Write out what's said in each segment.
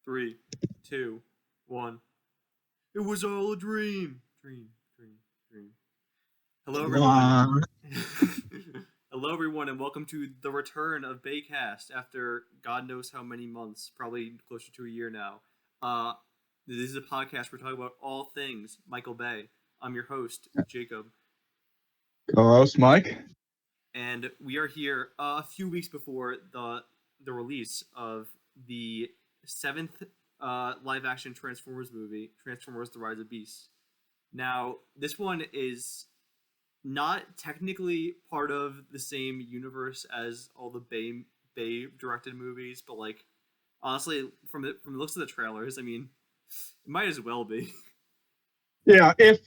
Three, two, one. It was all a dream. Dream. Hello, everyone. Blah. Hello, everyone, and welcome to the return of Baycast after God knows how many months, probably closer to a year now. This is a podcast where we talk about all things Michael Bay. I'm your host, Jacob, Co-host Mike. and we are here a few weeks before the release of the seventh live-action Transformers movie, Transformers: The Rise of Beasts. Now, this one is not technically part of the same universe as all the Bay directed movies, but like honestly, from the looks of the trailers, I mean, it might as well be. Yeah, if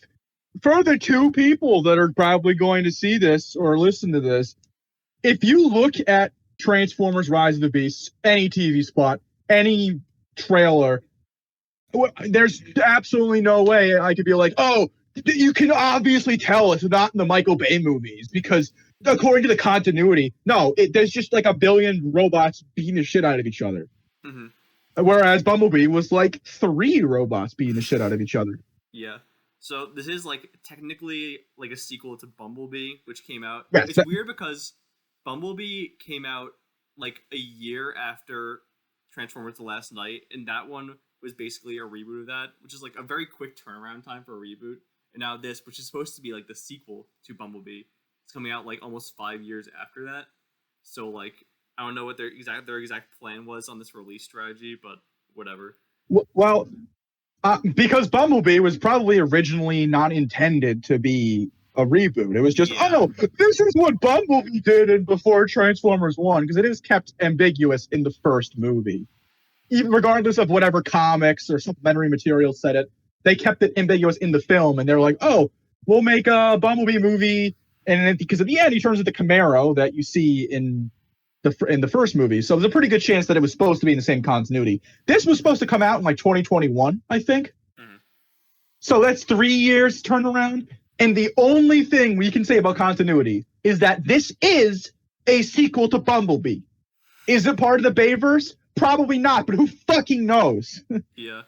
for the two people that are probably going to see this or listen to this, if you look at Transformers Rise of the Beasts, any TV spot, any trailer, there's absolutely no way I could be like, oh, you can obviously tell it's not in the Michael Bay movies because according to the continuity, no, there's just like a billion robots beating the shit out of each other. Mm-hmm. Whereas Bumblebee was like 3 robots beating the shit out of each other. Yeah. So this is like technically like a sequel to Bumblebee, which came out. Yes, It's weird because Bumblebee came out like a year after Transformers: The Last Night, and that one was basically a reboot of that, which is like a very quick turnaround time for a reboot. And now this, which is supposed to be like the sequel to Bumblebee, it's coming out like almost 5 years after that. So like I don't know what their exact plan was on this release strategy, but whatever. Well, because Bumblebee was probably originally not intended to be a reboot. It was just, Yeah. oh, this is what Bumblebee did in before Transformers 1, because it is kept ambiguous in the first movie. Even regardless of whatever comics or supplementary material said it, they kept it ambiguous in the film, and they're like, oh, we'll make a Bumblebee movie, and because at the end he turns into Camaro that you see in the first movie. So there's a pretty good chance that it was supposed to be in the same continuity. This was supposed to come out in like 2021, I think. Mhm. So that's 3 years turnaround. And the only thing we can say about continuity is that this is a sequel to Bumblebee. Is it part of the Bayverse? Probably not, but who fucking knows? Yeah.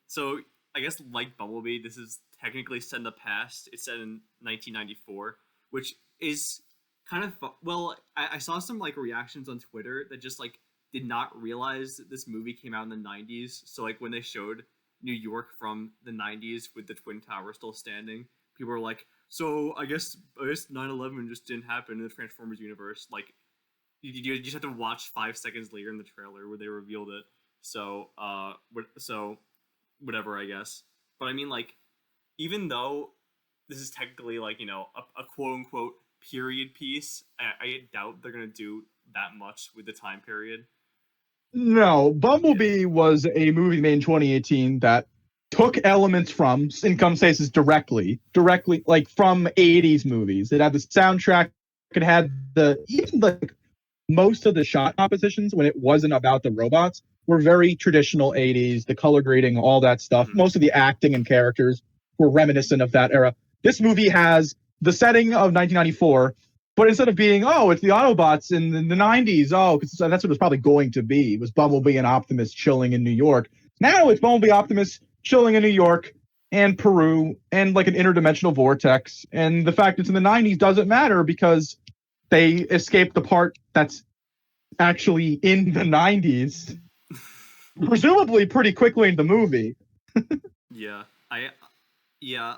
So I guess like Bumblebee, this is technically set in the past. It's set in 1994, which is kind of well. I saw some like reactions on Twitter that just like did not realize that this movie came out in the 90s. So like when they showed New York from the 90s with the Twin Towers still standing, people were like, "So I guess 9/11 just didn't happen in the Transformers universe." Like you just have to watch 5 seconds later in the trailer where they revealed it. So whatever, I guess. But I mean, like, even though this is technically like a quote unquote period piece, I doubt they're gonna do that much with the time period. No, Bumblebee was a movie made in 2018 that took elements from, in some cases directly, like from 80s movies. It had the soundtrack, it had even like most of the shot compositions when it wasn't about the robots were very traditional 80s, the color grading, all that stuff. Mm-hmm. Most of the acting and characters were reminiscent of that era. This movie has the setting of 1994, but instead of being, oh, it's the Autobots in the 90s, oh, because that's what it was probably going to be. It was Bumblebee and Optimus chilling in New York. Now it's Bumblebee, Optimus chilling in New York and Peru and like an interdimensional vortex. And the fact it's in the 90s doesn't matter because they escaped the part that's actually in the 90s, presumably pretty quickly in the movie.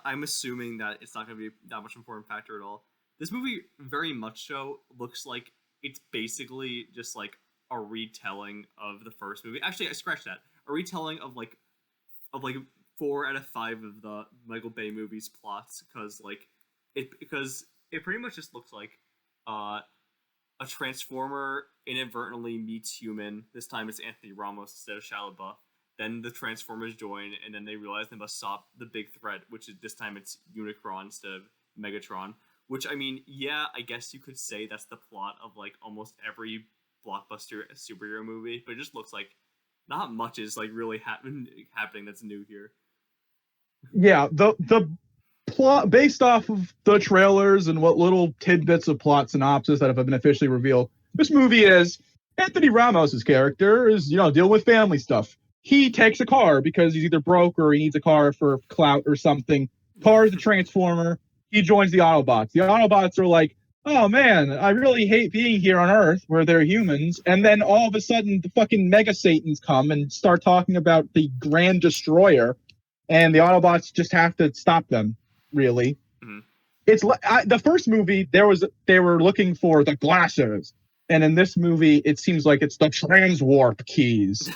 I'm assuming that it's not going to be that much important factor at all. This movie very much so looks like it's basically just like a retelling of the first movie. Actually, I scratched that. A retelling of like 4 out of 5 of the Michael Bay movies plots, because it pretty much just looks like a Transformer inadvertently meets human. This time it's Anthony Ramos instead of Shia LaBeouf. Then the Transformers join, and then they realize they must stop the big threat, which is this time it's Unicron instead of Megatron. Which, I mean, yeah, I guess you could say that's the plot of like almost every blockbuster superhero movie, but it just looks like not much is like really happening that's new here. Yeah, the plot based off of the trailers and what little tidbits of plot synopsis that have been officially revealed. This movie is Anthony Ramos's character is, dealing with family stuff. He takes a car because he's either broke or he needs a car for clout or something. Car is a transformer. He joins the Autobots. The Autobots are like, oh man, I really hate being here on Earth where they're humans. And then all of a sudden, the fucking Mega Satans come and start talking about the Grand Destroyer, and the Autobots just have to stop them. Really, it's the first movie. They were looking for the glasses, and in this movie, it seems like it's the transwarp keys.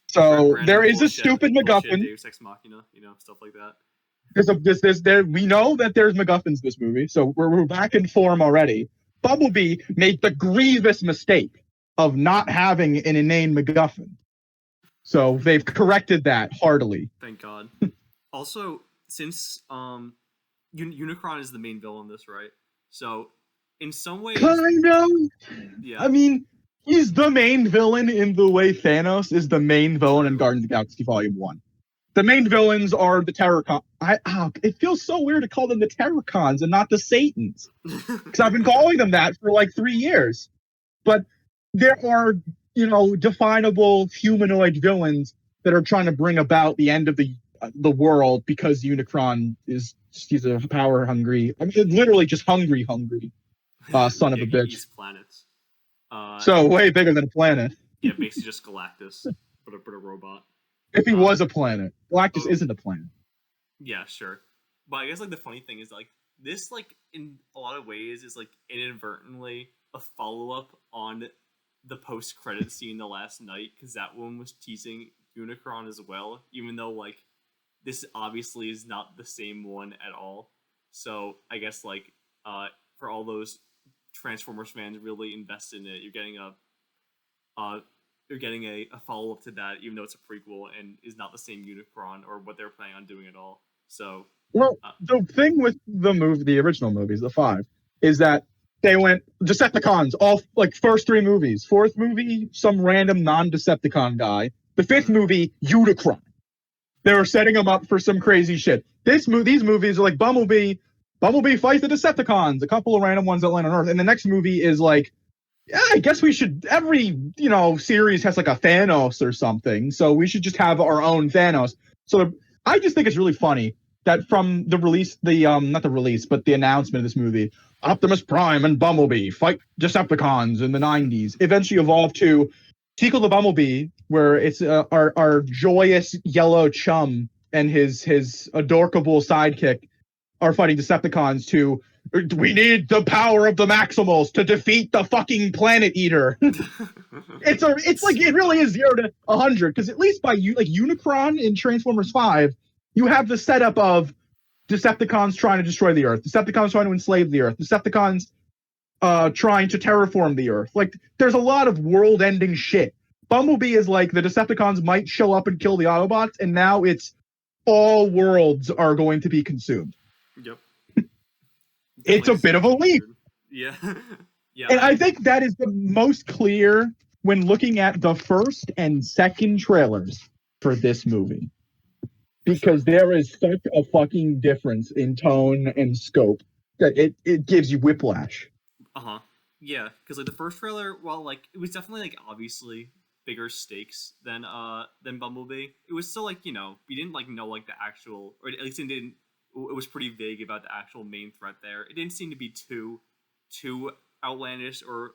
So there is a stupid MacGuffin. Deus Ex Machina, stuff like that. We know that there's MacGuffins in this movie, so we're back in form already. Bumblebee made the grievous mistake of not having an inane MacGuffin. So they've corrected that heartily. Thank God. Also, since Unicron is the main villain in this, right? So in some ways, kind of. Yeah. I mean, he's the main villain in the way Thanos is the main villain in Guardians of the Galaxy Volume 1. The main villains are the Terracons. It feels so weird to call them the Terracons and not the Satans. Because I've been calling them that for like 3 years. But there are, definable humanoid villains that are trying to bring about the end of the world because Unicron he's a power hungry, literally just hungry son of a bitch. Eats planets. So way bigger than a planet. Yeah, basically just Galactus, but a robot. If he was a planet. Galactus isn't a planet. Yeah, sure. But I guess, the funny thing is, this, in a lot of ways, is, inadvertently a follow-up on the post-credit scene The Last Night, because that one was teasing Unicron as well, even though, this obviously is not the same one at all. So, I guess, for all those Transformers fans really invested in it, you're getting a follow-up to that, even though it's a prequel and is not the same Unicron or what they're planning on doing at all. So, the thing with the original movies, the 5, is that they went Decepticons, all first 3 movies. 4th movie, some random non-Decepticon guy. The 5th movie, Unicron. They were setting them up for some crazy shit. These movies are like Bumblebee fights the Decepticons, a couple of random ones that land on Earth, and the next movie is I guess we should, every, series has a Thanos or something, so we should just have our own Thanos. So I just think it's really funny that from the release, not the release, but the announcement of this movie, Optimus Prime and Bumblebee fight Decepticons in the 90s, eventually evolved to sequel to Bumblebee, where it's our joyous yellow chum and his adorable sidekick are fighting Decepticons to, we need the power of the Maximals to defeat the fucking Planet Eater. It really is 0 to 100, because at least by Unicron in Transformers 5, you have the setup of Decepticons trying to destroy the Earth, Decepticons trying to enslave the Earth, Decepticons trying to terraform the Earth. There's a lot of world-ending shit. Bumblebee is the Decepticons might show up and kill the Autobots, and now it's all worlds are going to be consumed. Yep. It's a bit of a leap. Yeah. Yeah. And I think that is the most clear when looking at the first and second trailers for this movie. Because there is such a fucking difference in tone and scope that it gives you whiplash. Yeah, because the first trailer, while it was definitely obviously bigger stakes than Bumblebee, it was still we didn't know the actual, or at least it was pretty vague about the actual main threat there. It didn't seem to be too outlandish or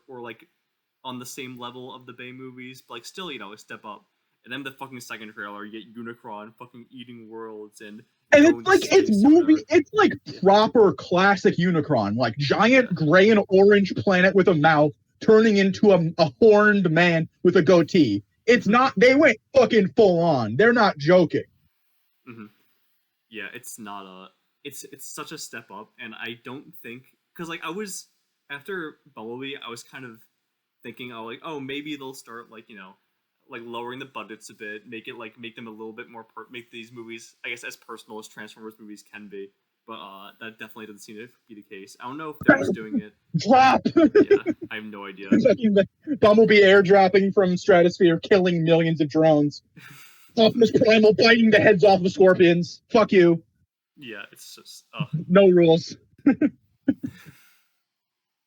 on the same level of the Bay movies, but still a step up. And then the fucking second trailer, you get Unicron fucking eating worlds and it's proper classic Unicron, giant gray and orange planet with a mouth turning into a horned man with a goatee. It's not, they went fucking full on. They're not joking. Mm-hmm. Yeah, it's not it's such a step up, and I don't think, because I was, after Bumblebee, I was kind of thinking, maybe they'll start lowering the budgets a bit, make them a little bit more make these movies, I guess, as personal as Transformers movies can be. But that definitely doesn't seem to be the case. I don't know if they're just doing it. Drop. Yeah, I have no idea. Bumblebee airdropping from stratosphere, killing millions of drones. Optimus Primal biting the heads off of scorpions. Fuck you. Yeah, it's just no rules.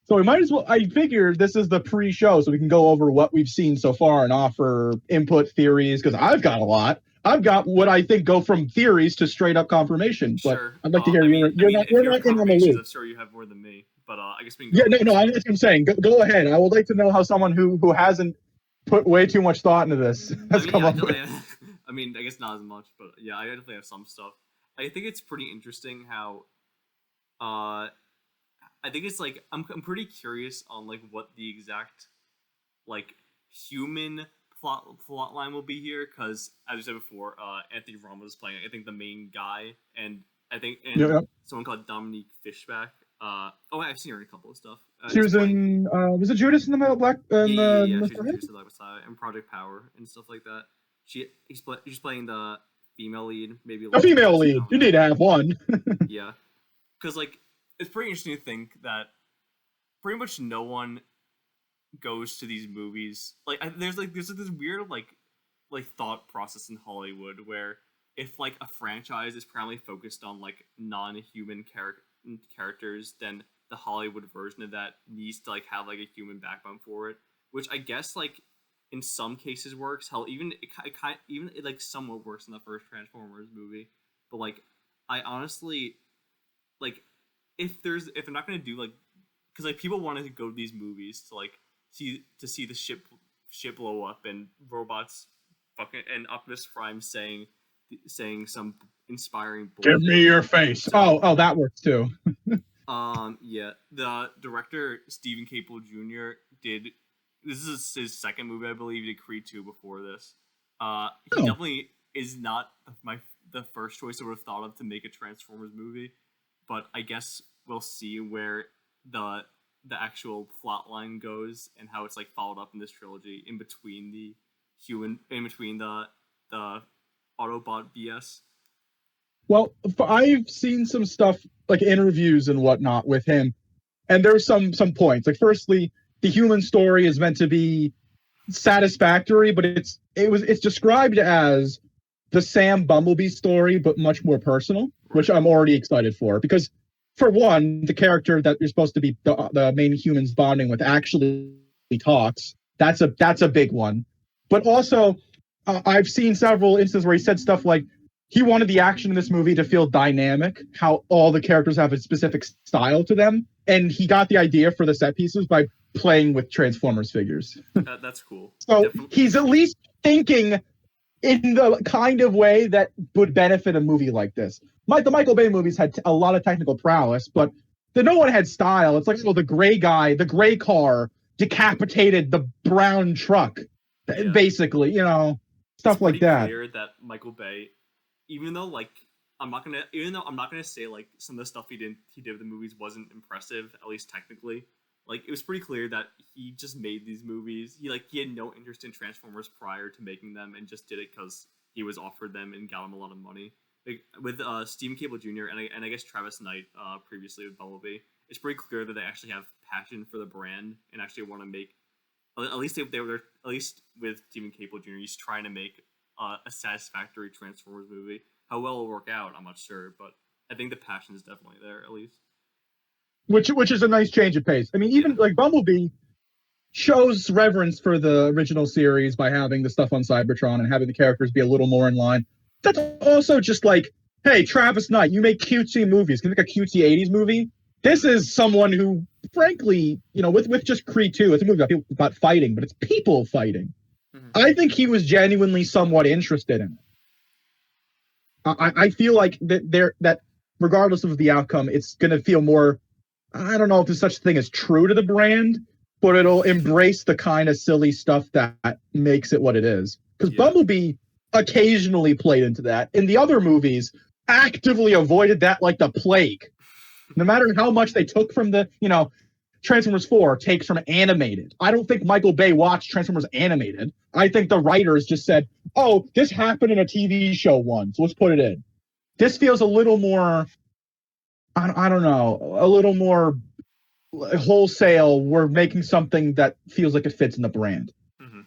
So we might as well. I figure this is the pre-show, so we can go over what we've seen so far and offer input theories. Because I've got a lot. I've got what I think go from theories to straight up confirmation. But Sure. I'd like to hear You're not if you're in on the confirmations, loop. I'm sure you have more than me. But I guess we can Yeah, go. no, that's what I'm saying. Go ahead. I would like to know how someone who hasn't put way too much thought into this has come up with. I mean, I guess not as much, but yeah, I definitely have some stuff. I think it's pretty interesting how, I think it's like I'm pretty curious on like what the exact like human plot line will be here because as I said before, Anthony Ramos is playing I think the main guy, and I think someone called Dominique Fishback. I've seen her in a couple of stuff. She was in was it Judas in the Black? Yeah. She was in Judas in the Black Messiah and Project Power and stuff like that. She's playing the female lead, maybe a female lead. You need to have one. Yeah, because like it's pretty interesting to think that pretty much no one goes to these movies there's this weird like thought process in Hollywood where if like a franchise is primarily focused on like non-human characters, then the Hollywood version of that needs to like have like a human backbone for it, which I guess like in some cases works. Hell, even it like somewhat works in the first Transformers movie, but like I honestly like if they're not gonna do like because like people want to go to these movies to like see the ship blow up and robots fucking and Optimus Prime saying some inspiring bullshit. Give me your face. So, that works too. Yeah, the director Stephen Caple Jr. did this is his second movie, I believe. He did Creed 2 before this. He definitely is not the first choice I would have thought of to make a Transformers movie, but I guess we'll see where the actual plot line goes and how it's like followed up in this trilogy in between the Autobot BS. Well, I've seen some stuff like interviews and whatnot with him, and there's some points. Like, firstly, the human story is meant to be satisfactory, but it's described as the Sam Bumblebee story, but much more personal, which I'm already excited for because. For one, the character that you're supposed to be the main humans bonding with actually talks. That's a big one. But also, I've seen several instances where he said stuff like he wanted the action in this movie to feel dynamic, how all the characters have a specific style to them, and he got the idea for the set pieces by playing with Transformers figures. That's cool. So definitely. He's at least thinking in the kind of way that would benefit a movie like this. The Michael Bay movies had a lot of technical prowess, but no one had style. It's like, the gray car decapitated the brown truck, basically, stuff like that. It's clear that Michael Bay, even though I'm not gonna say like some of the stuff he did with the movies wasn't impressive, at least technically. Like, it was pretty clear that he just made these movies. He had no interest in Transformers prior to making them and just did it because he was offered them and got him a lot of money. Like, with Stephen Cable Jr. and I guess Travis Knight previously with Bumblebee, it's pretty clear that they actually have passion for the brand and actually want to make. At least they were at least with Stephen Cable Jr. He's trying to make a satisfactory Transformers movie. How well it'll work out, I'm not sure, but I think the passion is definitely there at least. Which is a nice change of pace. I mean, even like Bumblebee shows reverence for the original series by having the stuff on Cybertron and having the characters be a little more in line. That's also just like, hey, Travis Knight, you make cutesy movies. Can you make a cutesy 80s movie? This is someone who, frankly, with just Creed 2, it's a movie about fighting, but it's people fighting. Mm-hmm. I think he was genuinely somewhat interested in it. I feel like that regardless of the outcome, it's going to feel more. I don't know if there's such a thing as true to the brand, but it'll embrace the kind of silly stuff that makes it what it is. Because Bumblebee occasionally played into that. In the other movies, actively avoided that like the plague. No matter how much they took from the, Transformers 4 takes from animated. I don't think Michael Bay watched Transformers animated. I think the writers just said, oh, this happened in a TV show once. Let's put it in. This feels a little more... I don't know, a little more wholesale. We're making something that feels like it fits in the brand. Mm-hmm.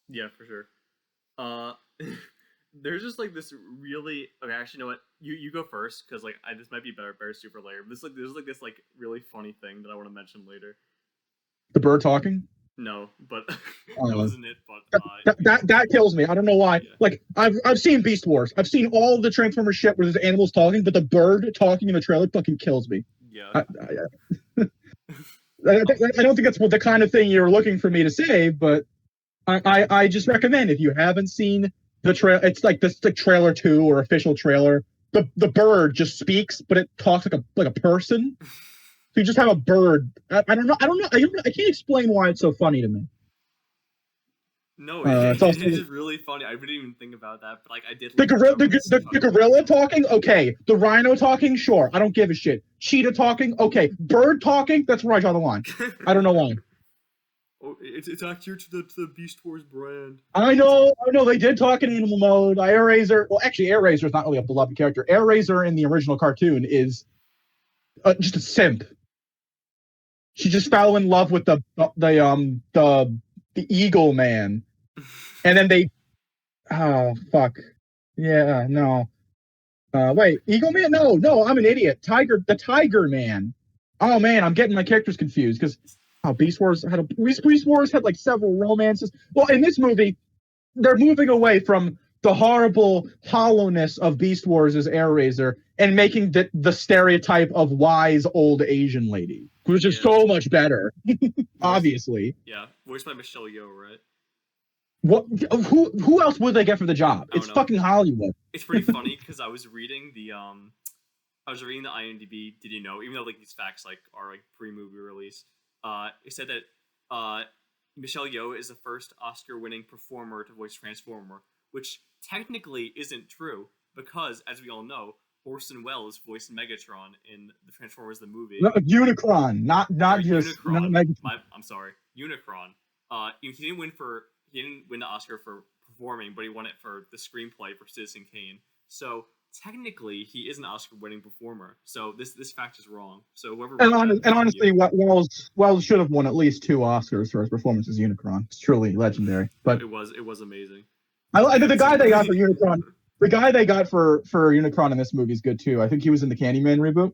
Yeah, for sure. there's just like this really okay. Actually, you know what? You go first because like this might be better super later. There's like this like really funny thing that I want to mention later. The bird talking. No, but that Uh, wasn't it. But that kills me. I don't know why. yeah. Like I've seen Beast Wars. I've seen all the Transformers shit where there's animals talking, but the bird talking in the trailer fucking kills me. Yeah. I don't think that's the kind of thing you're looking for me to say, but I just recommend if you haven't seen the trailer, it's like this the trailer 2 or official trailer. The bird just speaks, but it talks like a person. So you just have a bird. I don't know. I can't explain why it's so funny to me. No, It's also it's really funny. I didn't even think about that, but like I did. the Like, gorilla, remember the gorilla talking. Okay, the rhino talking. Sure, I don't give a shit. Cheetah talking. Okay, bird talking. That's where I draw the line. I don't know why. Oh, it's accurate to the Beast Wars brand. I know. They did talk in animal mode. Air Razor. Well, actually, Air Razor is not really a beloved character. Air Razor in the original cartoon is just a simp. She just fell in love with the Eagle Man, and then they. Oh fuck. Yeah. No. Wait. Eagle Man? No. I'm an idiot. The Tiger Man. Oh man, I'm getting my characters confused because Beast Wars had like several romances. Well, in this movie, they're moving away from the horrible hollowness of Beast Wars as Air Razor and making the stereotype of wise old Asian lady, which is so much better. Obviously. Yeah, voiced by Michelle Yeoh, right? What? Who else would they get for the job? It's fucking Hollywood. It's pretty funny because I was reading the IMDb. Did you know? Even though like these facts like are like pre-movie release, it said that Michelle Yeoh is the first Oscar-winning performer to voice Transformer, which technically isn't true because, as we all know, Orson Welles voiced Megatron in the Transformers the movie. No, Unicron, not just Unicron. Not I'm sorry, Unicron. He didn't win the Oscar for performing, but he won it for the screenplay for Citizen Kane. So technically, he is an Oscar-winning performer. So this fact is wrong. So whoever honestly, Wells should have won at least 2 Oscars for his performance as Unicron. It's truly legendary. But it was amazing. I the guy they got for Unicron. The guy they got for Unicron in this movie is good too. I think he was in the Candyman reboot.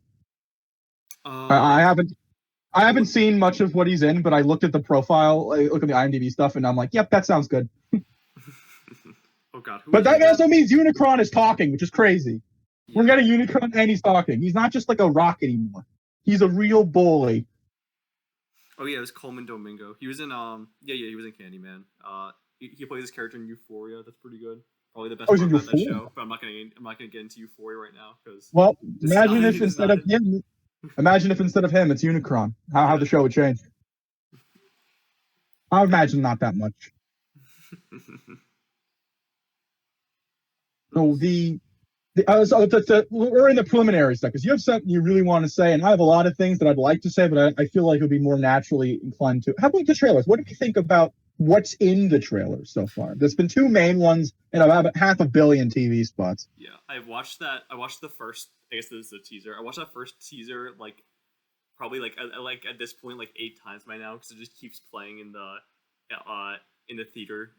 I haven't seen much of what he's in, but I looked at the profile, I look at the IMDb stuff, and I'm like, yep, that sounds good. Oh god. But that also means Unicron is talking, which is crazy. Yeah. We're getting Unicron and he's talking. He's not just like a rock anymore. He's a real boy. Oh yeah, it was Coleman Domingo. He was in he was in Candyman. He plays this character in Euphoria. That's pretty good. Probably the best part about that show. But I'm not gonna get into Euphoria right now because. Well, imagine if instead of him, it's Unicron. How the show would change. I imagine not that much. So we're in the preliminary stuff because you have something you really want to say, and I have a lot of things that I'd like to say, but I feel like it would be more naturally inclined to. How about the trailers? What do you think about what's in the trailers so far? There's been 2 main ones and about 500 million TV spots. Yeah, I watched the first. I guess this is a teaser. I watched that first teaser like probably like at this point like 8 times by now because it just keeps playing in the theater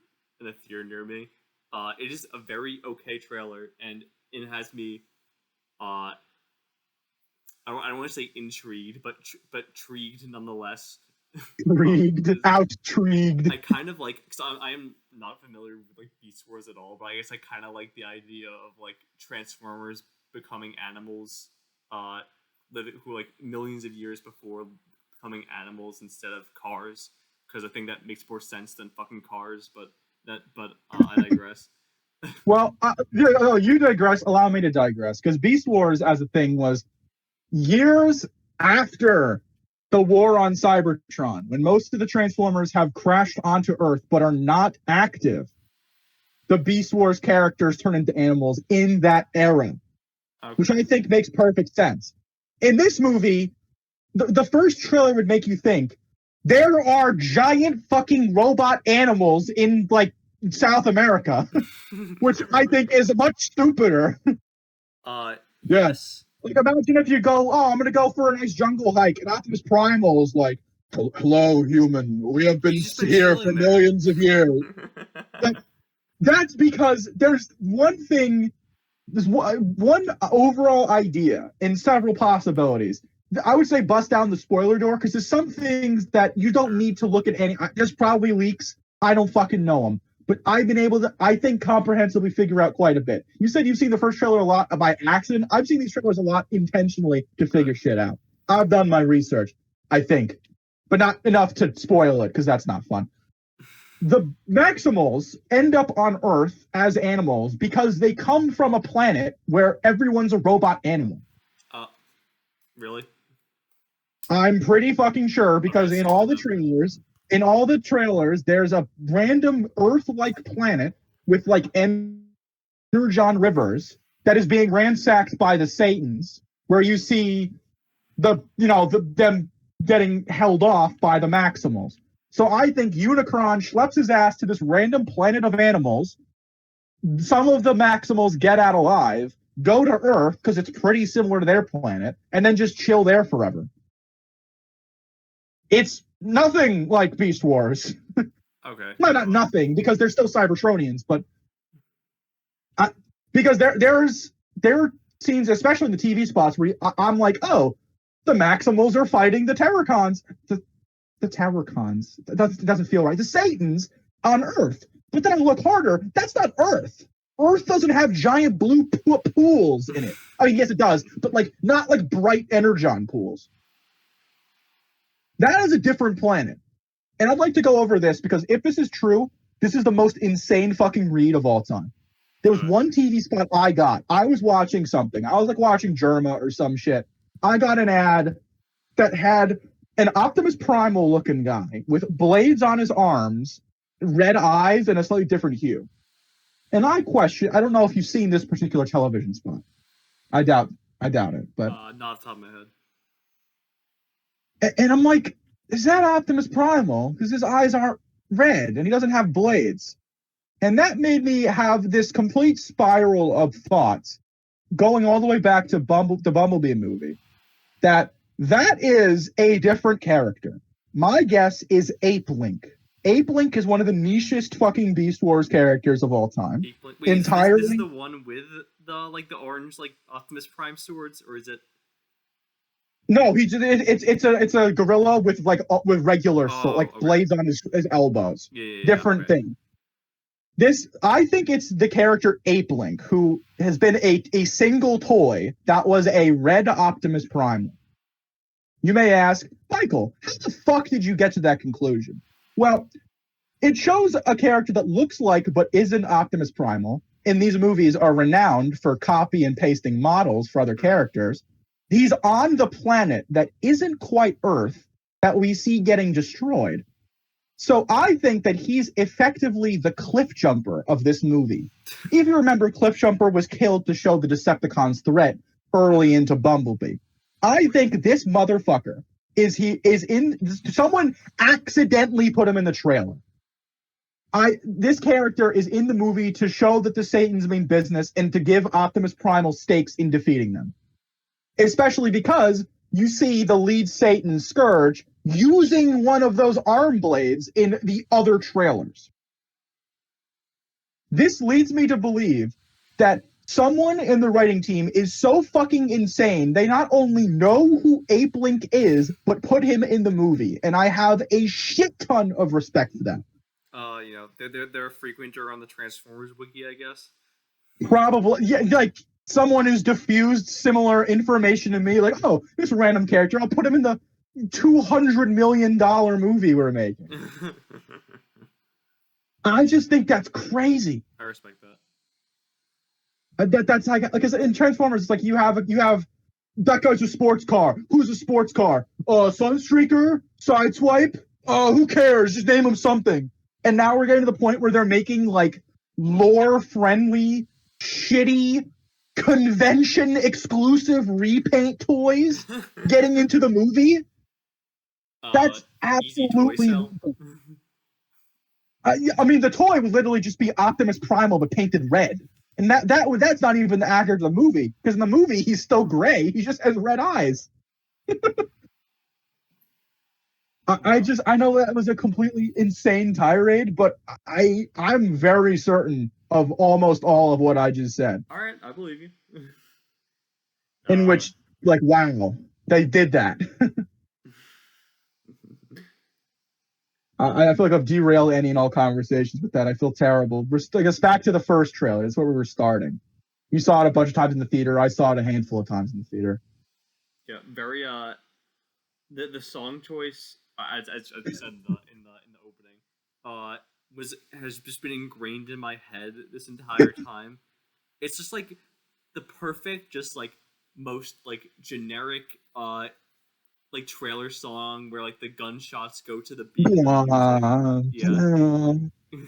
near me. It is a very okay trailer, and it has me. I don't want to say intrigued, but intrigued nonetheless. Outrigged. I kind of like because I am not familiar with like Beast Wars at all, but I guess I kind of like the idea of like Transformers becoming animals, who like millions of years before becoming animals instead of cars, because I think that makes more sense than fucking cars. But I digress. Well, you digress. Allow me to digress, because Beast Wars as a thing was years after the war on Cybertron, when most of the Transformers have crashed onto Earth but are not active. The Beast Wars characters turn into animals in that era, which I think makes perfect sense. In this movie, the first trailer would make you think there are giant fucking robot animals in like South America, which I think is much stupider. Yes. Like, imagine if you go, I'm going to go for a nice jungle hike, and Optimus Primal is like, hello, human. We have been here for millions of years. That's because there's one overall idea and several possibilities. I would say bust down the spoiler door because there's some things that you don't need to look at any. There's probably leaks. I don't fucking know them. But I've been able to, I think, comprehensively figure out quite a bit. You said you've seen the first trailer a lot by accident. I've seen these trailers a lot intentionally to figure shit out. I've done my research, I think, but not enough to spoil it because that's not fun. The Maximals end up on Earth as animals because they come from a planet where everyone's a robot animal. Really? I'm pretty fucking sure because Okay, in all the trailers, there's a random Earth-like planet with like energon rivers that is being ransacked by the Satans, where you see them getting held off by the Maximals. So I think Unicron schleps his ass to this random planet of animals. Some of the Maximals get out alive, go to Earth because it's pretty similar to their planet, and then just chill there forever. It's nothing like Beast Wars. Okay. No, not nothing, because they're still Cybertronians, but because there are scenes, especially in the TV spots, where I'm like, oh, the Maximals are fighting the Terracons. The Terracons. That doesn't feel right. The Satans on Earth. But then I look harder. That's not Earth. Earth doesn't have giant blue pools in it. I mean, yes, it does, but like not like bright energon pools. That is a different planet. And I'd like to go over this because if this is true, this is the most insane fucking read of all time. There was one TV spot I got. I was watching something. I was like watching Germa or some shit. I got an ad that had an Optimus Primal looking guy with blades on his arms, red eyes, and a slightly different hue. And I don't know if you've seen this particular television spot. I doubt it, but not off the top of my head. And I'm like, is that Optimus Primal? Because his eyes aren't red and he doesn't have blades. And that made me have this complete spiral of thoughts going all the way back to the Bumblebee movie. That is a different character. My guess is Ape Link. Ape Link is one of the nichest fucking Beast Wars characters of all time. Wait, entirely. Is this the one with the orange Optimus Prime swords, or is it? No, it's a gorilla with regular blades on his elbows. Yeah, different okay. thing. I think it's the character Ape Link, who has been a single toy that was a red Optimus Prime. You may ask, Michael, how the fuck did you get to that conclusion? Well, it shows a character that looks like but isn't Optimus Primal. And these movies are renowned for copy and pasting models for other characters. He's on the planet that isn't quite Earth that we see getting destroyed. So I think that he's effectively the cliff jumper of this movie. If you remember, Cliff Jumper was killed to show the Decepticons' threat early into Bumblebee. I think this motherfucker someone accidentally put him in the trailer. This character is in the movie to show that the Satans mean business and to give Optimus Primal stakes in defeating them. Especially because you see the lead Satan, Scourge, using one of those arm blades in the other trailers. This leads me to believe that someone in the writing team is so fucking insane, they not only know who Ape Link is, but put him in the movie. And I have a shit ton of respect for them. They're a frequenter on the Transformers wiki, I guess. Probably, yeah, like someone who's diffused similar information to me, like, oh, this random character, I'll put him in the $200 million movie we're making. I just think that's crazy. I respect that. That's like, because in Transformers, it's like you have that guy's a sports car. Who's a sports car? Sunstreaker, Sideswipe. Who cares? Just name him something. And now we're getting to the point where they're making like lore-friendly, shitty, convention-exclusive repaint toys getting into the movie. That's absolutely. I mean, the toy would literally just be Optimus Primal but painted red. And that's not even accurate to the movie, because in the movie he's still gray. He just has red eyes. I know that was a completely insane tirade, but I'm very certain of almost all of what I just said. All right, I believe you. In uh, which, like, wow, they did that. I feel like I've derailed any and all conversations with that. I feel terrible. I guess back to the first trailer. That's where we were starting. You saw it a bunch of times in the theater. I saw it a handful of times in the theater. yeah, very the song choice as you said in the opening was has just been ingrained in my head this entire time. It's just like the perfect, just like most like generic like trailer song where like the gunshots go to the beat of the music. Yeah.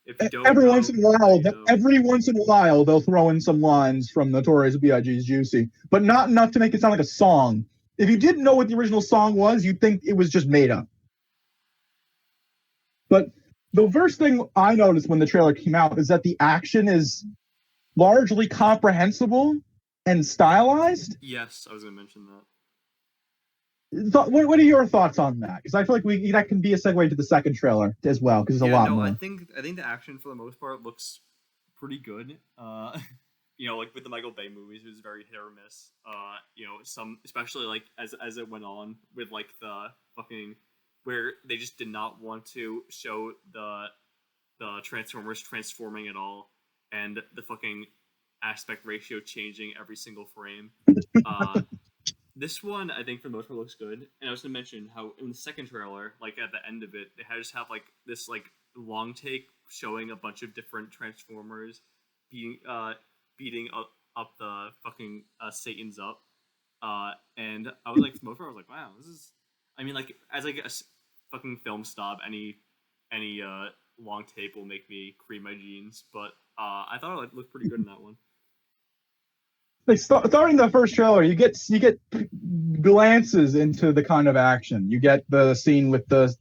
If you don't Every once know, in a now while, you know. they'll throw in some lines from Notorious B.I.G.'s Juicy, but not enough to make it sound like a song. If you didn't know what the original song was, you'd think it was just made up. But the first thing I noticed when the trailer came out is that the action is largely comprehensible and stylized. Yes, I was gonna mention that. What are your thoughts on that? Because I feel like that can be a segue to the second trailer as well, because there's a Yeah, lot no, more. I think the action for the most part looks pretty good. You know, like with the Michael Bay movies, it was very hit or miss. You know, some especially like as it went on with like the fucking where they just did not want to show the Transformers transforming at all, and the fucking aspect ratio changing every single frame. Uh, this one, I think, for the most part, looks good. And I was gonna mention how in the second trailer, like at the end of it, they just have like this like long take showing a bunch of different Transformers being beating up the fucking Satan's up. And I was like, most part, I was like, wow, this is. I mean, like as like a fucking film snob, any long tape will make me cream my jeans. But I thought it looked pretty good in that one. Like starting the first trailer, you get glances into the kind of action. You get the scene with the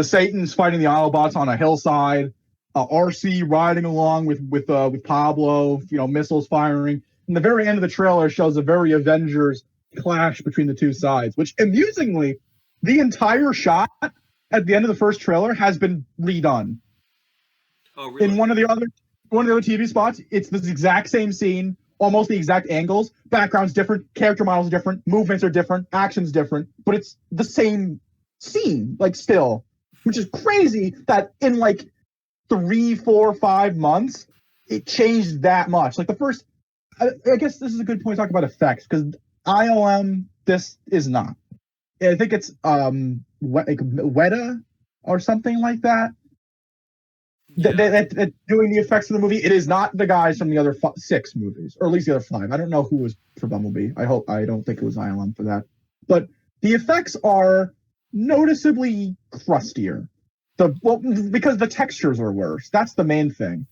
Satans fighting the Autobots on a hillside, RC riding along with Pablo, missiles firing. And the very end of the trailer shows a very Avengers clash between the two sides, which amusingly, the entire shot at the end of the first trailer has been redone. Oh, In really? one of the other TV spots, it's this exact same scene, almost the exact angles, background's different, character models different, movements are different, action's different, but it's the same scene, like still, which is crazy that in like 3, 4, 5 months, it changed that much. Like the first, I guess this is a good point to talk about effects because ILM, this is not. I think it's like Weta or something like that Yeah. that doing the effects of the movie. It is not the guys from the other 6 movies, or at least the other 5. I don't know who was for Bumblebee. I don't think it was ILM for that. But the effects are noticeably crustier. Because the textures are worse. That's the main thing.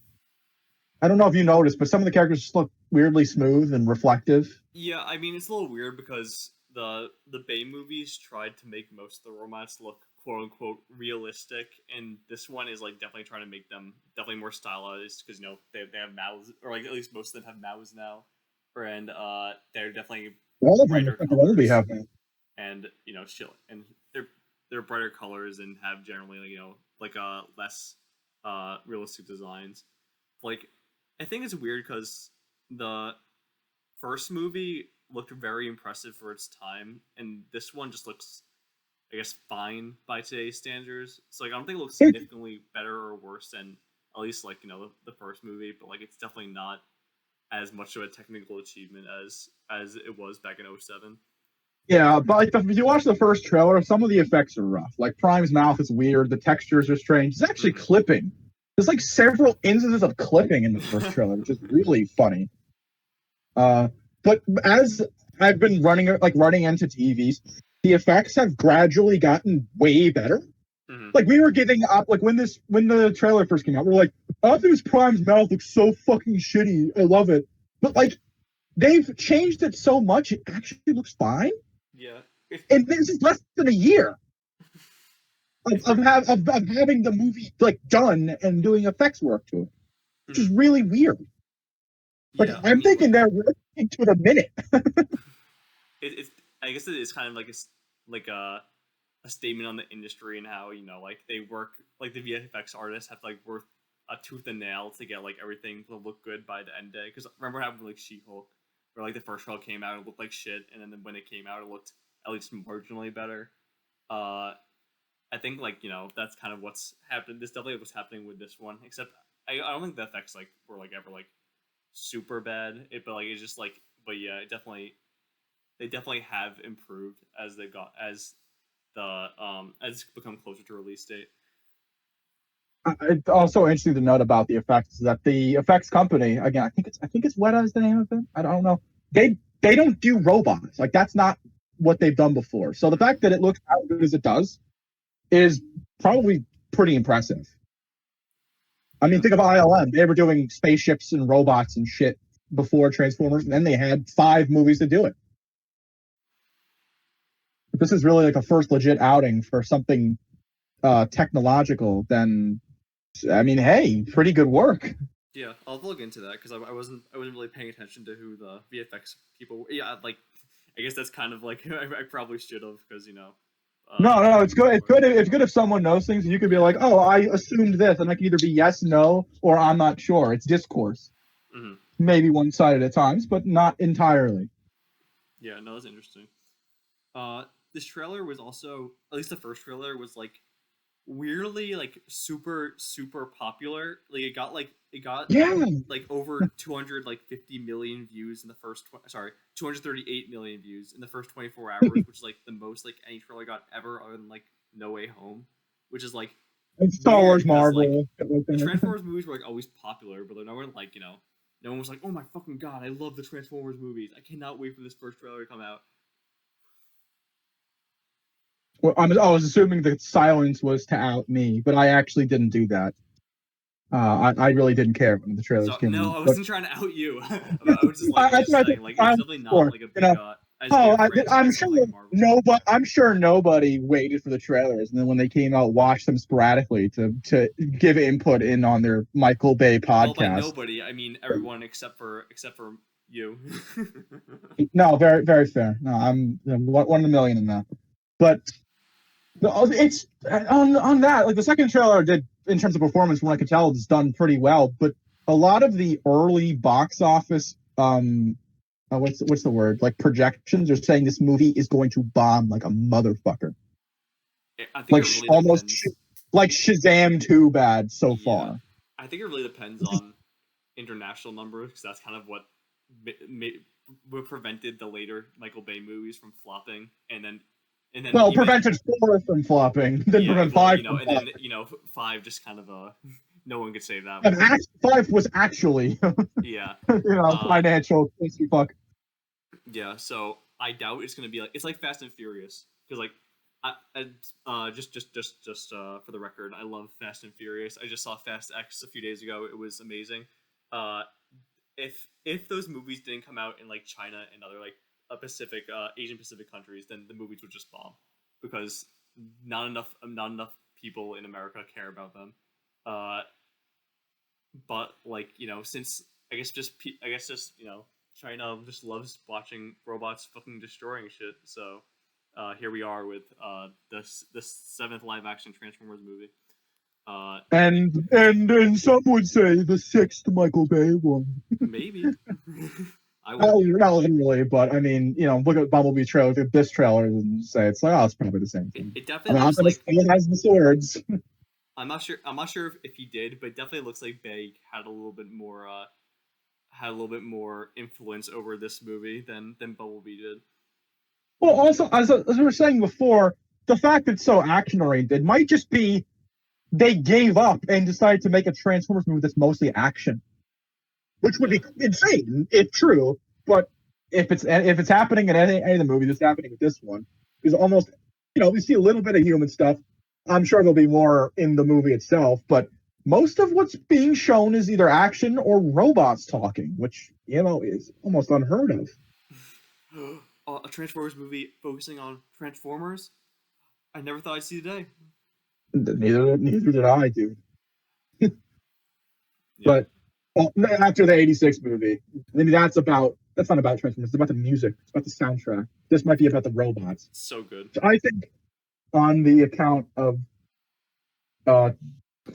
I don't know if you noticed, but some of the characters just look weirdly smooth and reflective. Yeah, I mean it's a little weird because the Bay movies tried to make most of the robots look quote unquote realistic, and this one is like definitely trying to make them definitely more stylized because they have mouths, or like at least most of them have mouths now, and they're definitely All of them brighter except for Bumblebee colors, have that. and chill, and they're brighter colors and have generally like like less realistic designs. Like I think it's weird because the first movie looked very impressive for its time, and this one just looks, I guess, fine by today's standards. So like, I don't think it looks significantly better or worse than at least like the first movie, but like it's definitely not as much of a technical achievement as it was back in '07. Yeah, but like if you watch the first trailer, some of the effects are rough. Like Prime's mouth is weird. The textures are strange. It's actually Mm-hmm. clipping. There's like several instances of clipping in the first trailer, which is really funny. But as I've been running into TVs, the effects have gradually gotten way better. Mm-hmm. Like we were getting up, like when the trailer first came out, we are like, Optimus Prime's mouth looks so fucking shitty. I love it. But like they've changed it so much, it actually looks fine. Yeah, And this is less than a year if you're of having the movie like done and doing effects work to it, which is mm-hmm. really weird. Like Yeah, I I'm mean thinking like they're working to the minute. it's I guess it is kind of like like a statement on the industry and how like they work like the VFX artists have to like work a tooth and nail to get like everything to look good by the end day. Because remember what happened with like She-Hulk, where like the first trailer came out, it looked like shit, and then when it came out, it looked at least marginally better. Uh, I think like that's kind of what's happened. This definitely what's happening with this one. Except I don't think the effects like were like ever like super bad. But like it's just like yeah, they definitely have improved as they got as the as become closer to release date. It's also interesting to note about the effects that the effects company, again, I think it's Weta is the name of it. I don't know. They don't do robots. Like that's not what they've done before. So the fact that it looks as good as it does is probably pretty impressive. I mean, think of ILM. They were doing spaceships and robots and shit before Transformers, and then they had 5 movies to do it. If this is really like a first legit outing for something technological, then I mean, hey, pretty good work. Yeah, I'll look into that because I wasn't really paying attention to who the VFX people were. Yeah, like I guess that's kind of like I probably should have because No, it's good. It's good if someone knows things and you could be like, oh, I assumed this, and I can either be yes, no, or I'm not sure. It's discourse. Mm-hmm. Maybe one sided at times, but not entirely. Yeah, no, that's interesting. This trailer was also, at least the first trailer was like weirdly like super popular. Like it got Yeah. like over 250 million views in the first 238 million views in the first 24 hours, which is like the most like any trailer got ever other than like No Way Home, which is like And Star Wars, Marvel. Like, the Transformers movies were like always popular, but no one like no one was like, oh my fucking god, I love the Transformers movies. I cannot wait for this first trailer to come out. Well, I was assuming the silence was to out me, but I actually didn't do that. I really didn't care when the trailers came no, out. I wasn't trying to out you. I was just like saying, like it's definitely not like a big I'm sure I'm sure nobody waited for the trailers, and then when they came out, watched them sporadically to give input in on their Michael Bay podcast. Well, by nobody, I mean everyone except for you. No, very very fair. No, I'm one in a million in that. But it's on that. Like the second trailer did, in terms of performance, from what I could tell, it's done pretty well. But a lot of the early box office what's the word? Like projections are saying this movie is going to bomb like a motherfucker. I think like it really almost depends. Like Shazam 2 bad so far. I think it really depends on international numbers because that's kind of what prevented the later Michael Bay movies from flopping, and then well, prevented 4 from flopping, then prevent 5 from flopping. And then 5 just kind of no one could say that. And 5 was actually yeah, financial fuck. Yeah, so I doubt it's gonna be like it's like Fast and Furious because like just for the record, I love Fast and Furious. I just saw Fast X a few days ago. It was amazing. If those movies didn't come out in like China and other like Asian Pacific countries, then the movies would just bomb because not enough people in America care about them. But like since I guess just China just loves watching robots fucking destroying shit. So here we are with the 7th live action Transformers movie. And some would say the 6th Michael Bay one. Maybe. Not literally, but I mean, look at Bumblebee trailer, look at this trailer, and say it's like, oh, it's probably the same thing. It definitely looks like it has the swords. I'm not sure if he did, but it definitely looks like Bay had a little bit more influence over this movie than Bumblebee did. Well, also, as we were saying before, the fact that it's so action-oriented might just be they gave up and decided to make a Transformers movie that's mostly action, which would be insane if true. But if it's happening in any of the movies, it's happening with this one. Because almost, we see a little bit of human stuff. I'm sure there'll be more in the movie itself, but most of what's being shown is either action or robots talking, which is almost unheard of. A Transformers movie focusing on Transformers? I never thought I'd see the day. Neither did I, dude. Yeah. But after the '86 movie, maybe that's not about Transformers. It's about the music. It's about the soundtrack. This might be about the robots. So good. So I think on the account of uh,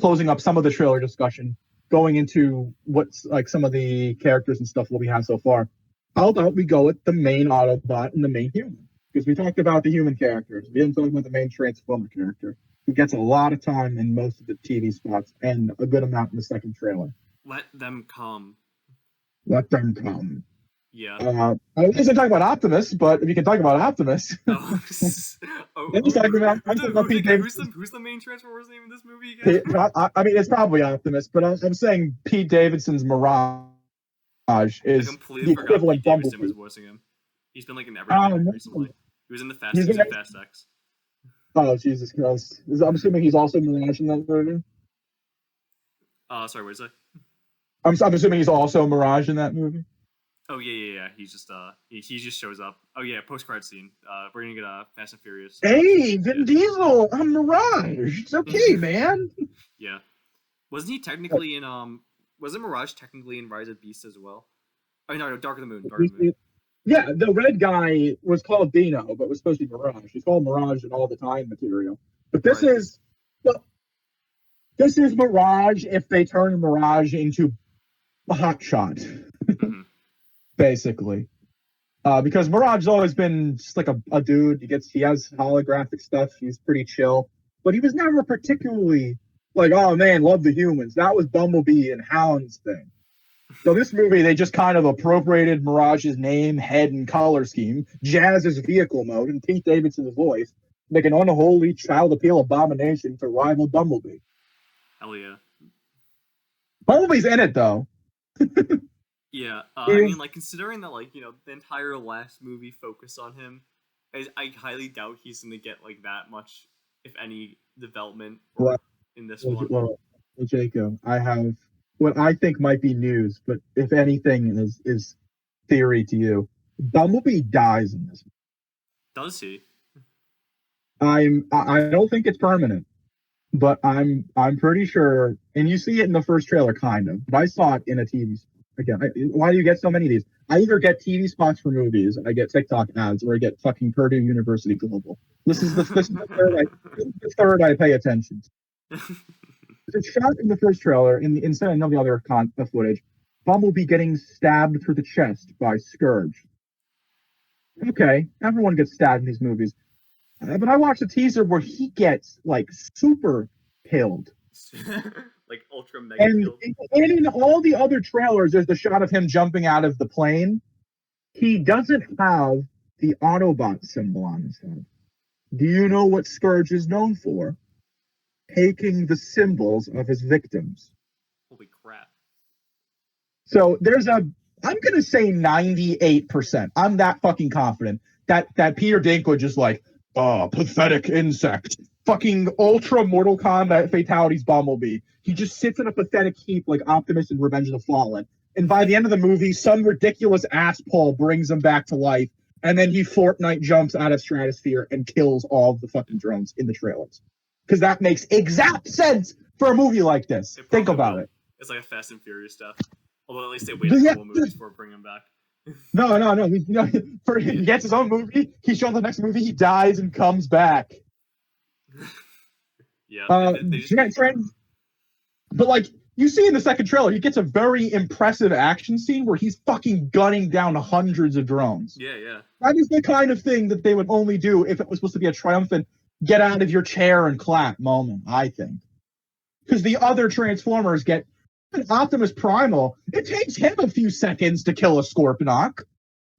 closing up some of the trailer discussion, going into what's like some of the characters and stuff what we have so far. How about we go with the main Autobot and the main human? Because we talked about the human characters. We didn't talk about the main Transformer character, who gets a lot of time in most of the TV spots and a good amount in the second trailer. Let them come. Let them come. Yeah. I wasn't talking about Optimus, but if you can talk about Optimus. Who's the main Transformers name in this movie again? I mean, it's probably Optimus, but I'm saying Pete Davidson's Mirage is the equivalent Pete Davidson was voicing him. He's been like in everything recently. He was in the Fast X. Oh, Jesus Christ. I'm assuming he's also Mirage in that movie? Sorry, what is that? I'm assuming he's also Mirage in that movie? Oh yeah. He's just he just shows up. Oh yeah, post-credit scene. We're gonna get Fast and Furious. Hey, Vin Diesel, I'm Mirage. It's okay, man. Yeah. Wasn't he technically in wasn't Mirage technically in Rise of Beasts as well? Oh no, Dark of the Moon. Yeah, the red guy was called Dino, but was supposed to be Mirage. He's called Mirage in all the time material. But this is Mirage if they turn Mirage into a hot shot. Mm-hmm. Basically. Because Mirage's always been just like a dude. He has holographic stuff. He's pretty chill. But he was never particularly like, oh man, love the humans. That was Bumblebee and Hound's thing. So this movie, they just kind of appropriated Mirage's name, head, and color scheme, Jazz's vehicle mode, and Pete Davidson's voice, make an unholy child appeal abomination to rival Bumblebee. Hell yeah. Bumblebee's in it, though. Yeah, I mean, like, considering that, like, you know, the entire last movie focused on him, I highly doubt he's going to get, like, that much, if any, development in this one. Well, Jacob, I have what I think might be news, but if anything is theory to you. Bumblebee dies in this movie. Does he? I don't think it's permanent, but I'm pretty sure, and you see it in the first trailer, kind of, but I saw it in a TV spot. Again, why do you get so many of these? I either get TV spots for movies, I get TikTok ads, or I get fucking Purdue University Global. This is the third I pay attention to. It's shot in the first trailer, instead of the other footage, Bumblebee getting stabbed through the chest by Scourge. Okay, everyone gets stabbed in these movies. But I watched a teaser where he gets, like, super killed. Like, ultra mega killed. And in all the other trailers, there's the shot of him jumping out of the plane. He doesn't have the Autobot symbol on his head. Do you know what Scourge is known for? Taking the symbols of his victims. Holy crap. So there's I'm going to say 98%. I'm that fucking confident that Peter Dinklage is like, oh, pathetic insect. Fucking ultra Mortal Kombat fatalities Bumblebee. He just sits in a pathetic heap like Optimus in Revenge of the Fallen. And by the end of the movie, some ridiculous asshole brings him back to life. And then he Fortnite jumps out of stratosphere and kills all of the fucking drones in the trailers. Because that makes exact sense for a movie like this. Think about it. It's like a Fast and Furious stuff. Although at least they waited a couple movies before bringing him back. No. He gets his own movie. He shows the next movie. He dies and comes back. Yeah. But like you see in the second trailer, he gets a very impressive action scene where he's fucking gunning down hundreds of drones. Yeah. That is the kind of thing that they would only do if it was supposed to be a triumphant get out of your chair and clap moment, I think. Because the other Transformers get an Optimus Primal. It takes him a few seconds to kill a Scorponok,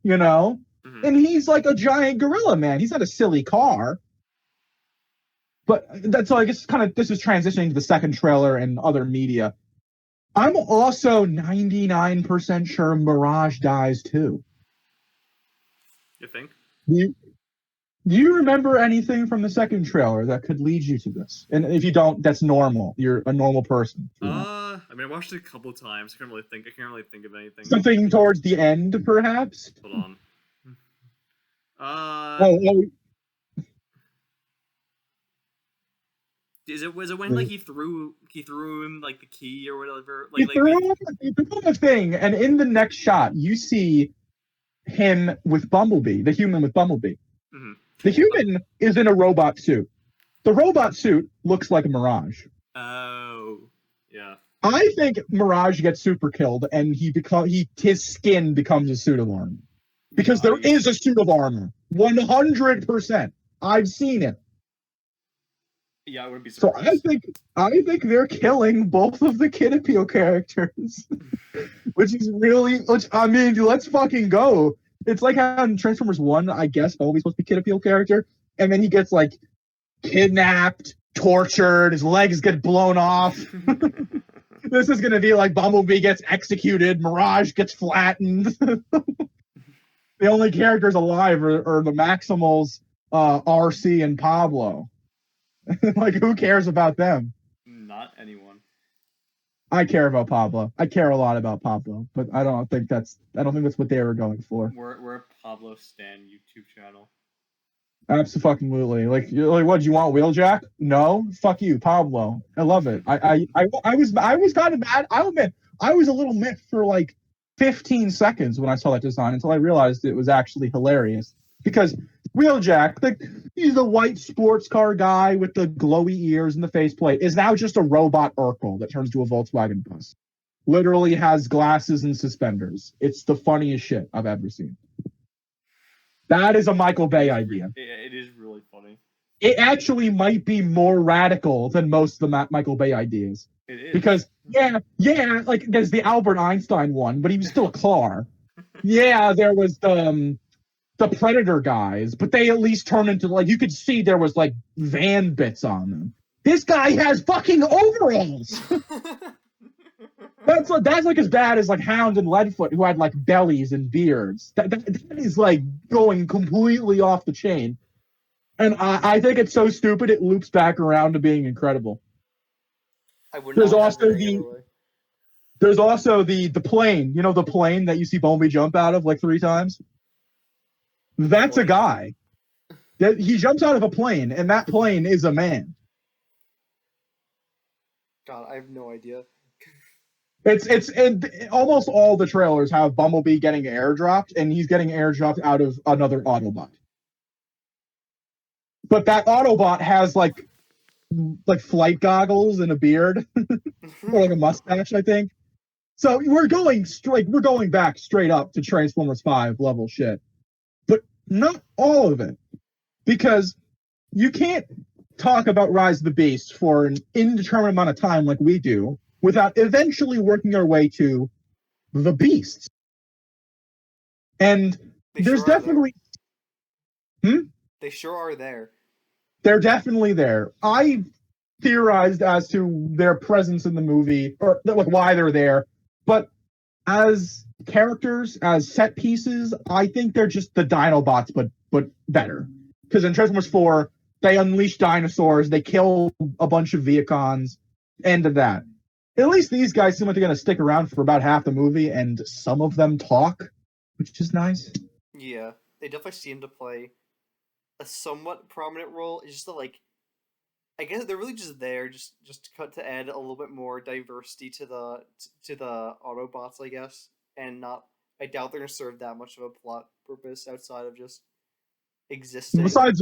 you know? Mm-hmm. And he's like a giant gorilla, man. He's not a silly car. But that's all, I guess this is transitioning to the second trailer and other media. I'm also 99% sure Mirage dies too. You think? Do you remember anything from the second trailer that could lead you to this? And if you don't, that's normal. You're a normal person. I mean, I watched it a couple times. I can't really think of anything. Something towards the end, perhaps? Hold on. Was it when like he threw him like the key or whatever? Like, he threw him a thing, and in the next shot, you see him with Bumblebee, the human with Bumblebee. Mm-hmm. The human is in a robot suit. The robot suit looks like a Mirage. Oh, yeah. I think Mirage gets super killed, and his skin becomes a suit of armor. Because there is a suit of armor. 100%. I've seen it. Yeah, I wouldn't be So surprised. I think they're killing both of the Kid Appeal characters. which, I mean, let's fucking go. It's like how in Transformers 1, I guess, Bumblebee's supposed to be Kid Appeal character, and then he gets, like, kidnapped, tortured, his legs get blown off. This is gonna be like Bumblebee gets executed, Mirage gets flattened. The only characters alive are the Maximals, RC, and Pablo. Like, who cares about them? Not anyone. I care about Pablo. I care a lot about Pablo, but I don't think that's what they were going for. We're a Pablo Stan YouTube channel. Absolutely. Like what? Do you want Wheeljack? No. Fuck you, Pablo. I love it. I was kind of mad. I'll admit, I was a little miffed for like 15 seconds when I saw that design until I realized it was actually hilarious. Because Wheeljack, he's the white sports car guy with the glowy ears and the faceplate, is now just a robot Urkel that turns to a Volkswagen bus. Literally has glasses and suspenders. It's the funniest shit I've ever seen. That is a Michael Bay idea. It is really funny. It actually might be more radical than most of the Michael Bay ideas. It is. Because, like, there's the Albert Einstein one, but he was still a car. Yeah, there was the Predator guys, but they at least turned into, like, you could see there was, like, van bits on them. This guy has fucking overalls! That's like as bad as like Hound and Leadfoot, who had like bellies and beards. That is like going completely off the chain, and I think it's so stupid it loops back around to being incredible. There's also the plane. You know, the plane that you see Bumblebee jump out of like 3 times. That's a guy. That he jumps out of a plane, and that plane is a man. God, I have no idea. It's almost all the trailers have Bumblebee getting airdropped, and he's getting airdropped out of another Autobot. But that Autobot has like flight goggles and a beard, or like a mustache, I think. So we're going back straight up to Transformers 5 level shit, but not all of it, because you can't talk about Rise of the Beast for an indeterminate amount of time like we do, without eventually working our way to the Beasts. And there's definitely... They sure are there. They're definitely there. I theorized as to their presence in the movie, or like why they're there, but as characters, as set pieces, I think they're just the Dinobots, but better. Because in Transformers 4, they unleash dinosaurs, they kill a bunch of Viacons, end of that. At least these guys seem like they're going to stick around for about half the movie, and some of them talk, which is nice. Yeah, they definitely seem to play a somewhat prominent role. It's just that, like, I guess they're really just there, just to add a little bit more diversity to the Autobots, I guess, and not. I doubt they're going to serve that much of a plot purpose outside of just existing. Besides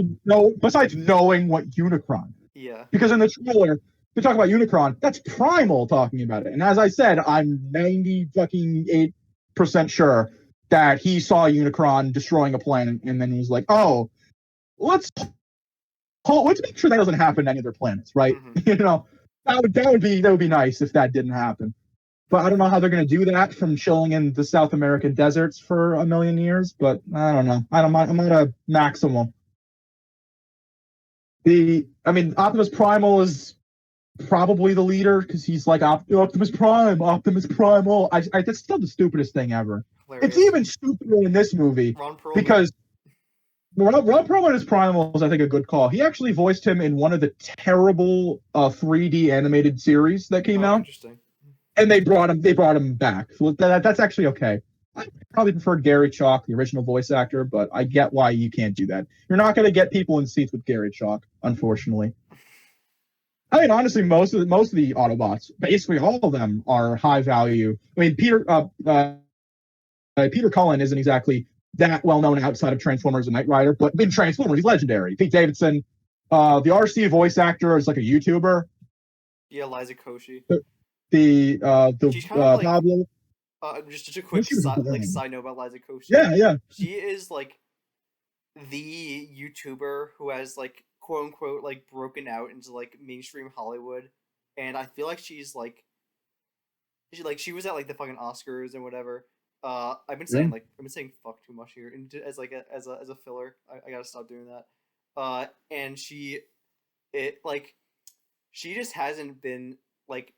knowing what Unicron. Yeah. Because in the trailer, they talk about Unicron. That's Primal talking about it. And as I said, I'm 98% sure that he saw Unicron destroying a planet, and then he's like, "Oh, let's make sure that doesn't happen to any other planets, right?" Mm-hmm. You know, that would be nice if that didn't happen. But I don't know how they're going to do that from chilling in the South American deserts for a million years. But I don't know. I'm not a Maximal. Optimus Primal is probably the leader because he's like Optimus Primal. That's still the stupidest thing ever. Hilarious. It's even stupider in this movie because Ron Perlman as Primal is, I think, a good call. He actually voiced him in one of the terrible 3D animated series that came out. Interesting. And they brought him back. So that's actually okay. I probably preferred Gary Chalk, the original voice actor, but I get why you can't do that. You're not going to get people in seats with Gary Chalk, unfortunately. I mean, honestly, most of the Autobots, basically all of them, are high value. I mean, Peter Cullen isn't exactly that well known outside of Transformers and Knight Rider, but in Transformers, he's legendary. Pete Davidson, The RC voice actor is like a YouTuber. Yeah, Liza Koshy. The She's kind of like Pablo. just a Well, quick she was side note about Liza Koshy. yeah. She is like the YouTuber who has like quote unquote like broken out into like mainstream Hollywood, and I feel like she's like she was at like the fucking Oscars and whatever. Yeah. I've been saying fuck too much here, and as like as a filler, I gotta stop doing that. And it like she just hasn't been like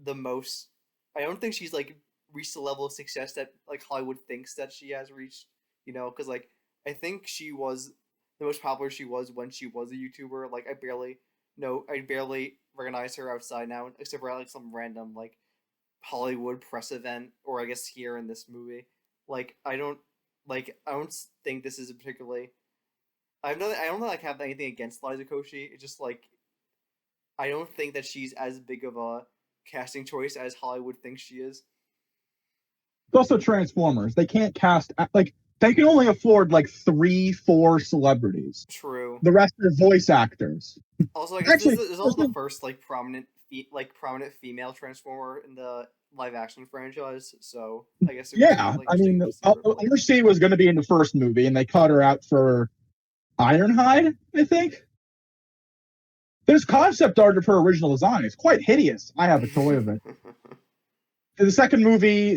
the most. I don't think she's like reached the level of success that like Hollywood thinks that she has reached. You know, because like I think she was the most popular she was when she was a YouTuber. Like I barely recognize her outside now, except for like some random like Hollywood press event, or I guess here in this movie. Like I don't think this is a particularly. I don't like have anything against Liza Koshy. It's just like I don't think that she's as big of a casting choice as Hollywood thinks she is. It's also Transformers. They can't cast like they can only afford like 3-4 celebrities. True. The rest are voice actors. Also, I guess Actually, this is also the first like prominent female Transformer in the live action franchise. So I guess it was yeah. like I mean, reciprocal. Lucy was going to be in the first movie, and they cut her out for Ironhide, I think. There's concept art of her original design. It's quite hideous. I have a toy of it. The second movie,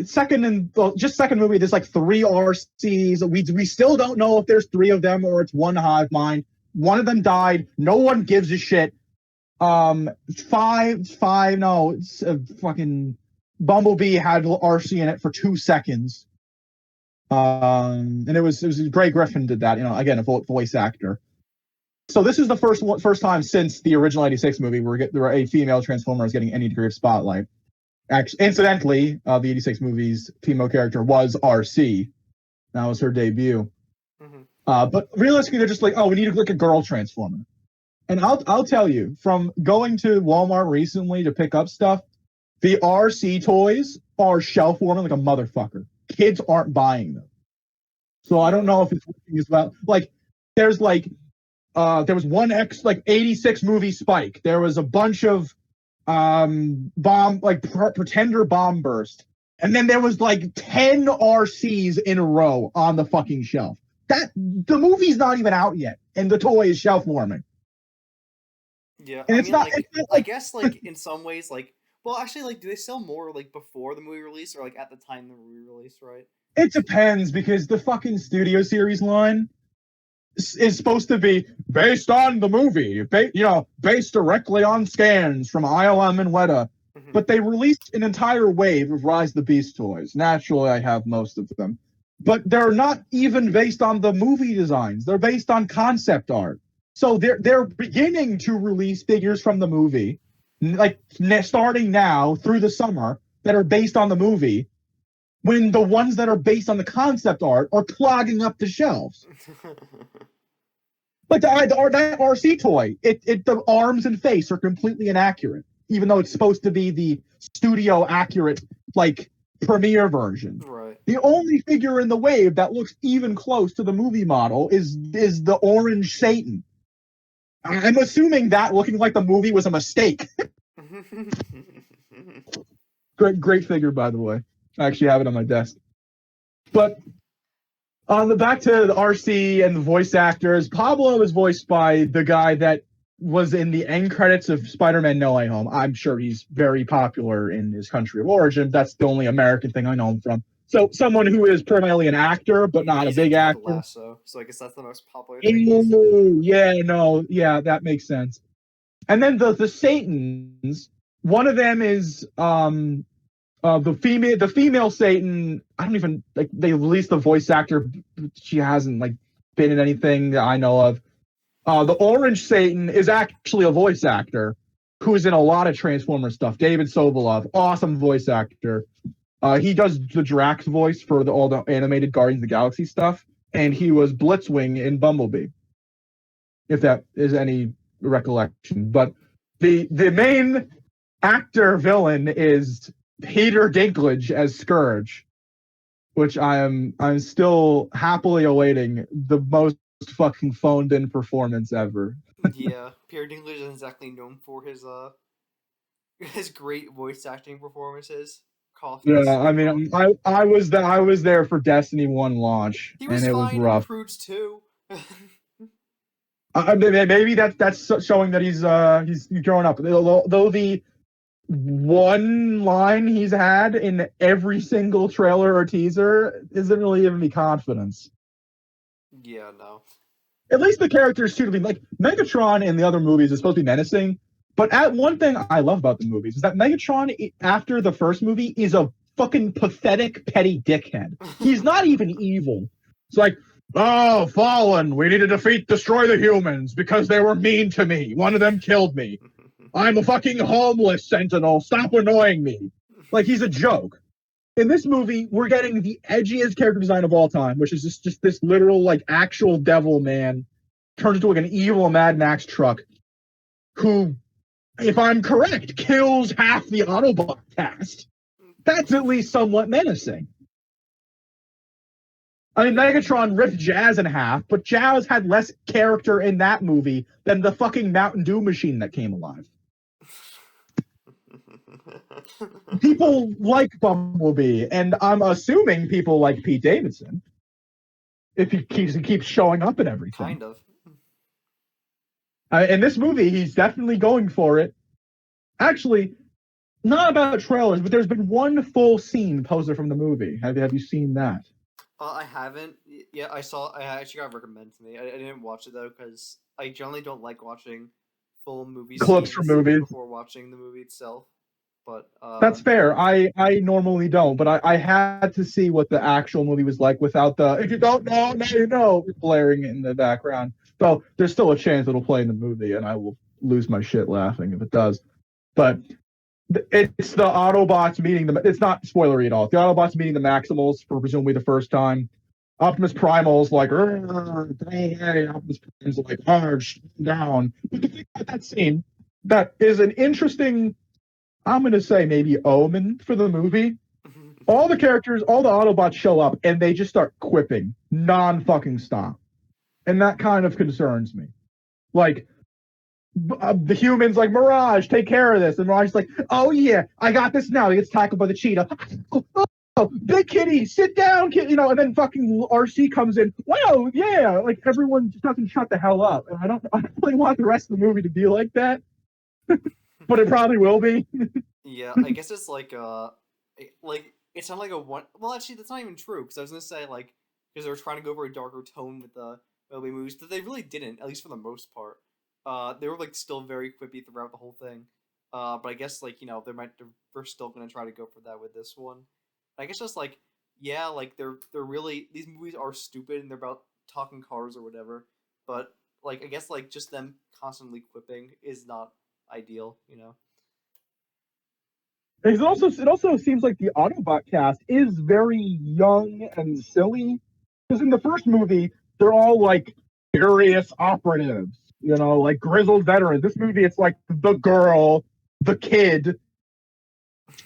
there's like 3 RCs. We still don't know if there's 3 of them or it's one hive mind. One of them died. No one gives a shit. It's fucking Bumblebee had RC in it for 2 seconds. And it was Gray Griffin did that, again, a voice actor. So this is the first time since the original 86 movie where a female Transformer is getting any degree of spotlight. Actually, incidentally, the 86 movie's female character was RC. That was her debut. Mm-hmm. But realistically, they're just like, oh, we need to look at girl Transformer. And I'll tell you, from going to Walmart recently to pick up stuff, the RC toys are shelf warming like a motherfucker. Kids aren't buying them. So I don't know if it's working as well. Like, there's like, there was one 86 movie Spike. There was a bunch of pretender bomb burst, and then there was like 10 RCs in a row on the fucking shelf. That the movie's not even out yet, and the toy is shelf warming. Yeah, And I it's mean, not. like, It's not I guess, like, in some ways, like, well, actually, like, do they sell more, like, before the movie release, or, like, at the time the movie release, right? It depends, because the fucking Studio Series line is supposed to be based on the movie, based directly on scans from ILM and Weta. Mm-hmm. But they released an entire wave of Rise of the Beast toys. Naturally, I have most of them. But they're not even based on the movie designs. They're based on concept art. So they're beginning to release figures from the movie, like starting now through the summer, that are based on the movie, when the ones that are based on the concept art are clogging up the shelves. Like that RC toy, the arms and face are completely inaccurate, even though it's supposed to be the studio accurate, like, premiere version. Right. The only figure in the wave that looks even close to the movie model is the orange Satan. I'm assuming that looking like the movie was a mistake. Great figure, by the way. I actually have it on my desk. But on the back to the RC and the voice actors, Pablo is voiced by the guy that was in the end credits of Spider-Man No Way Home. I'm sure he's very popular in his country of origin. That's the only American thing I know him from. So someone who is primarily an actor, but not a big actor. Lasso, so I guess that's the most popular thing. That makes sense. And then the Satans, one of them is the female Satan. I don't even like. They released the voice actor. She hasn't been in anything that I know of. The orange Satan is actually a voice actor who's in a lot of Transformers stuff. David Sobolov, awesome voice actor. He does the Drax voice for all the animated Guardians of the Galaxy stuff, and he was Blitzwing in Bumblebee, if that is any recollection. But the main actor villain is Peter Dinklage as Scourge, which I'm still happily awaiting the most fucking phoned in performance ever. Yeah, Peter Dinklage isn't exactly known for his great voice acting performances. Coffee is Yeah, so I tough. mean, I was there for Destiny 1 launch, He and was it was fine in rough. Prudes too. Maybe that's showing that he's growing up. Though the one line he's had in every single trailer or teaser isn't really giving me confidence. Yeah, no. At least the characters seem to be like Megatron in the other movies is supposed to be menacing. But one thing I love about the movies is that Megatron, after the first movie, is a fucking pathetic, petty dickhead. He's not even evil. It's like, oh, Fallen, we need to destroy the humans because they were mean to me. One of them killed me. I'm a fucking homeless sentinel. Stop annoying me. Like, he's a joke. In this movie, we're getting the edgiest character design of all time, which is just this literal, like, actual devil man turned into like an evil Mad Max truck who, if I'm correct, kills half the Autobot cast. That's at least somewhat menacing. I mean, Megatron ripped Jazz in half, but Jazz had less character in that movie than the fucking Mountain Dew machine that came alive. People like Bumblebee, and I'm assuming people like Pete Davidson if he keeps showing up in everything. Kind of. In this movie, he's definitely going for it. Actually, not about trailers, but there's been one full scene posted from the movie. Have you seen that? I haven't. Yeah, I saw. I actually got recommended to me. I didn't watch it though because I generally don't like watching full movie Clips scenes from movies. before watching the movie itself. But That's fair. I normally don't, but I had to see what the actual movie was like without the if you don't know, now you know blaring in the background. So there's still a chance it'll play in the movie, and I will lose my shit laughing if it does. But it's the Autobots meeting the. It's not spoilery at all. The Autobots meeting the Maximals for presumably the first time. Optimus Primal's like, hey, Optimus Primal's like, down. But the thing about that scene that is an interesting, I'm going to say maybe omen for the movie. All the characters, all the Autobots show up and they just start quipping non-fucking stop. And that kind of concerns me. Like, the humans like, Mirage, take care of this. And Mirage's like, oh yeah, I got this now. He gets tackled by the cheetah. Oh, big kitty, sit down, kid. You know, and then fucking RC comes in. Wow, yeah. Like, everyone just doesn't shut the hell up. And I don't really want the rest of the movie to be like that. But it probably will be. yeah, I guess it's like it's not like a one. Well, actually, that's not even true because I was gonna say like because they were trying to go for a darker tone with the early movies, but they really didn't. At least for the most part, they were like still very quippy throughout the whole thing. But I guess like we're still gonna try to go for that with this one. I guess just like yeah, like they're really these movies are stupid and they're about talking cars or whatever. But like I guess like just them constantly quipping is not ideal, you know. It also seems like the Autobot cast is very young and silly. Because in the first movie, they're all like serious operatives, you know, like grizzled veterans. This movie, it's like the girl, the kid,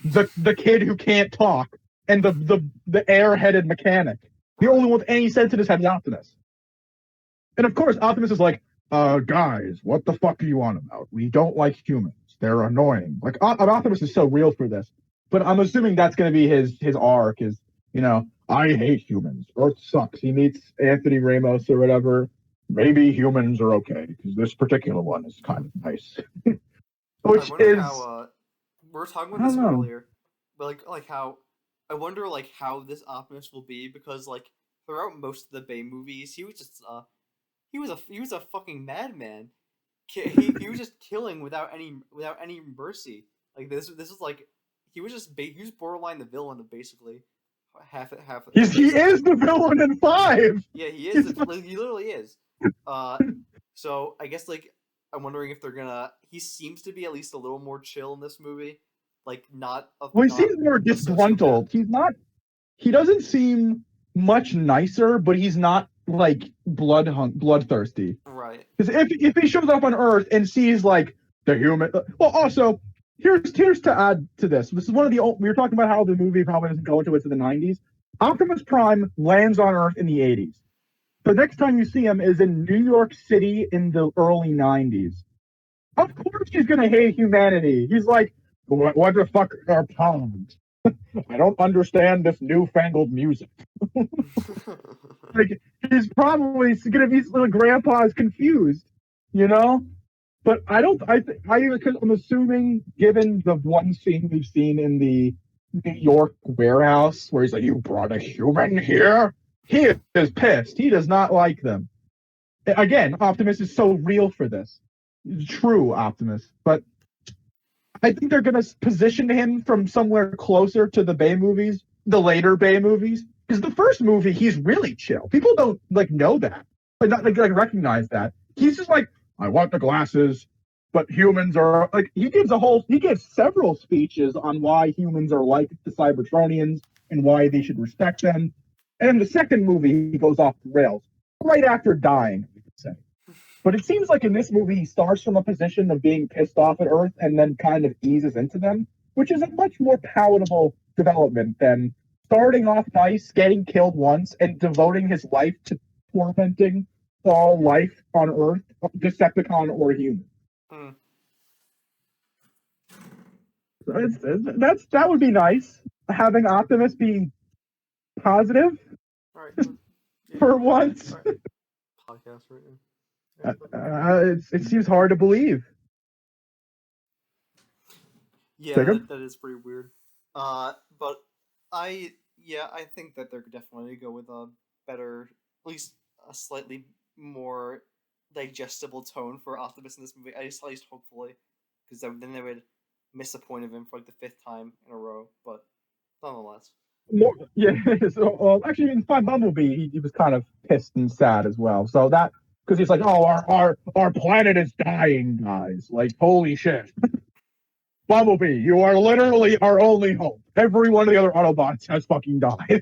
the kid who can't talk, and the airheaded mechanic. The only one with any sense in his head is Optimus. And of course, Optimus is like, guys, what the fuck are you on about? We don't like humans. They're annoying. Like, Optimus is so real for this. But I'm assuming that's going to be his arc is, you know, I hate humans. Earth sucks. He meets Anthony Ramos or whatever. Maybe humans are okay, because this particular one is kind of nice. Which I wonder is, how we were talking I about this don't know. earlier, but like how I wonder like how this Optimus will be because like throughout most of the Bay movies he was just he was a fucking madman. He was just killing without any mercy. Like this was like he was just he was borderline the villain of basically half. He is the villain in 5! Yeah, he is. He literally is. So I guess like I'm wondering if they're gonna. He seems to be at least a little more chill in this movie, like not. Well, he not seems more a disgruntled. sociopath. He's not. He doesn't seem much nicer, but he's not like bloodthirsty. Right. Because if he shows up on Earth and sees like the human, well, also here's to add to this. This is one of the we were talking about how the movie probably doesn't go into it to the 90s. Optimus Prime lands on Earth in the 80s. the next time you see him is in New York City in the early 90s. Of course he's going to hate humanity. He's like, what the fuck are pounds? I don't understand this newfangled music. Like, he's probably going to be, little grandpa's confused, you know? But I don't, I'm assuming, given the one scene we've seen in the New York warehouse where he's like, you brought a human here? He is pissed. He does not like them. Again, Optimus is so real for this. True Optimus. But I think they're going to position him from somewhere closer to the Bay movies, the later Bay movies. Because the first movie, he's really chill. People don't, like, know that. Like, not, like recognize that. He's just like, I want the glasses, but humans are, like, he gives several speeches on why humans are like the Cybertronians and why they should respect them. And in the second movie, he goes off the rails, right after dying, we could say. But it seems like in this movie, he starts from a position of being pissed off at Earth and then kind of eases into them, which is a much more palatable development than starting off nice, getting killed once, and devoting his life to tormenting all life on Earth, Decepticon or human. That would be nice. Having Optimus be positive for once. Podcast right now. It seems hard to believe. Yeah, that is pretty weird. But I think that they're definitely go with a better, at least a slightly more digestible tone for Optimus in this movie. At least hopefully, because then they would miss the point of him for like the 5th time in a row. But nonetheless. So actually, in Fun Bumblebee, he was kind of pissed and sad as well. So that, because he's like, oh, our planet is dying, guys. Like, holy shit. Bumblebee, you are literally our only hope. Every one of the other Autobots has fucking died.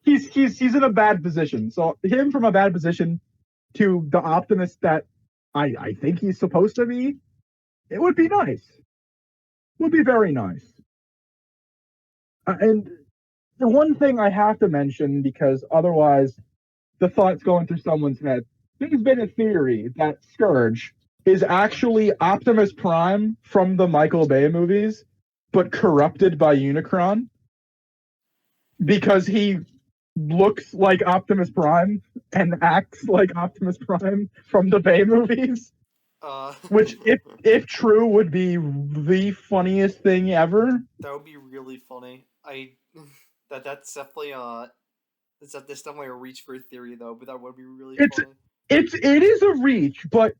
he's in a bad position. So him from a bad position to the Optimus that I think he's supposed to be, it would be nice. Would be very nice. And the one thing I have to mention, because otherwise the thought's going through someone's head, there's been a theory that Scourge is actually Optimus Prime from the Michael Bay movies, but corrupted by Unicron, because he looks like Optimus Prime and acts like Optimus Prime from the Bay movies. Which, if true, would be the funniest thing ever. That would be really funny. That's definitely it's definitely a reach for a theory though, but that would be really funny. It is a reach, but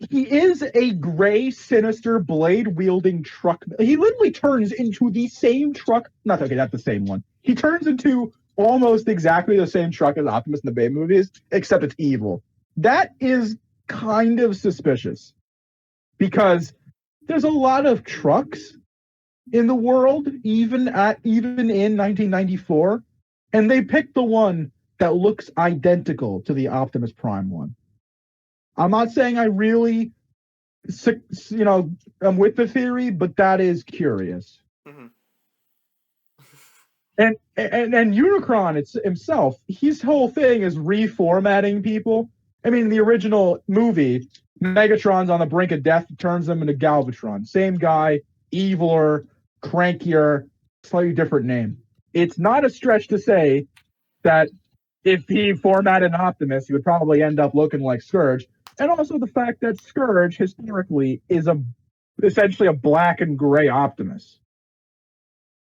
he is a gray, sinister, blade-wielding truck. He literally turns into the same truck. Not the same one. He turns into almost exactly the same truck as Optimus in the Bay movies, except it's evil. That is kind of suspicious, because there's a lot of trucks in the world, even in 1994, and they picked the one that looks identical to the Optimus Prime one. I'm not saying I really, I'm with the theory, but that is curious. Mm-hmm. And Unicron himself, his whole thing is reformatting people. I mean, in the original movie, Megatron's on the brink of death, turns him into Galvatron. Same guy, eviler, crankier, slightly different name. It's not a stretch to say that if he formatted an Optimus, he would probably end up looking like Scourge. And also the fact that Scourge, historically, is essentially a black and gray Optimus.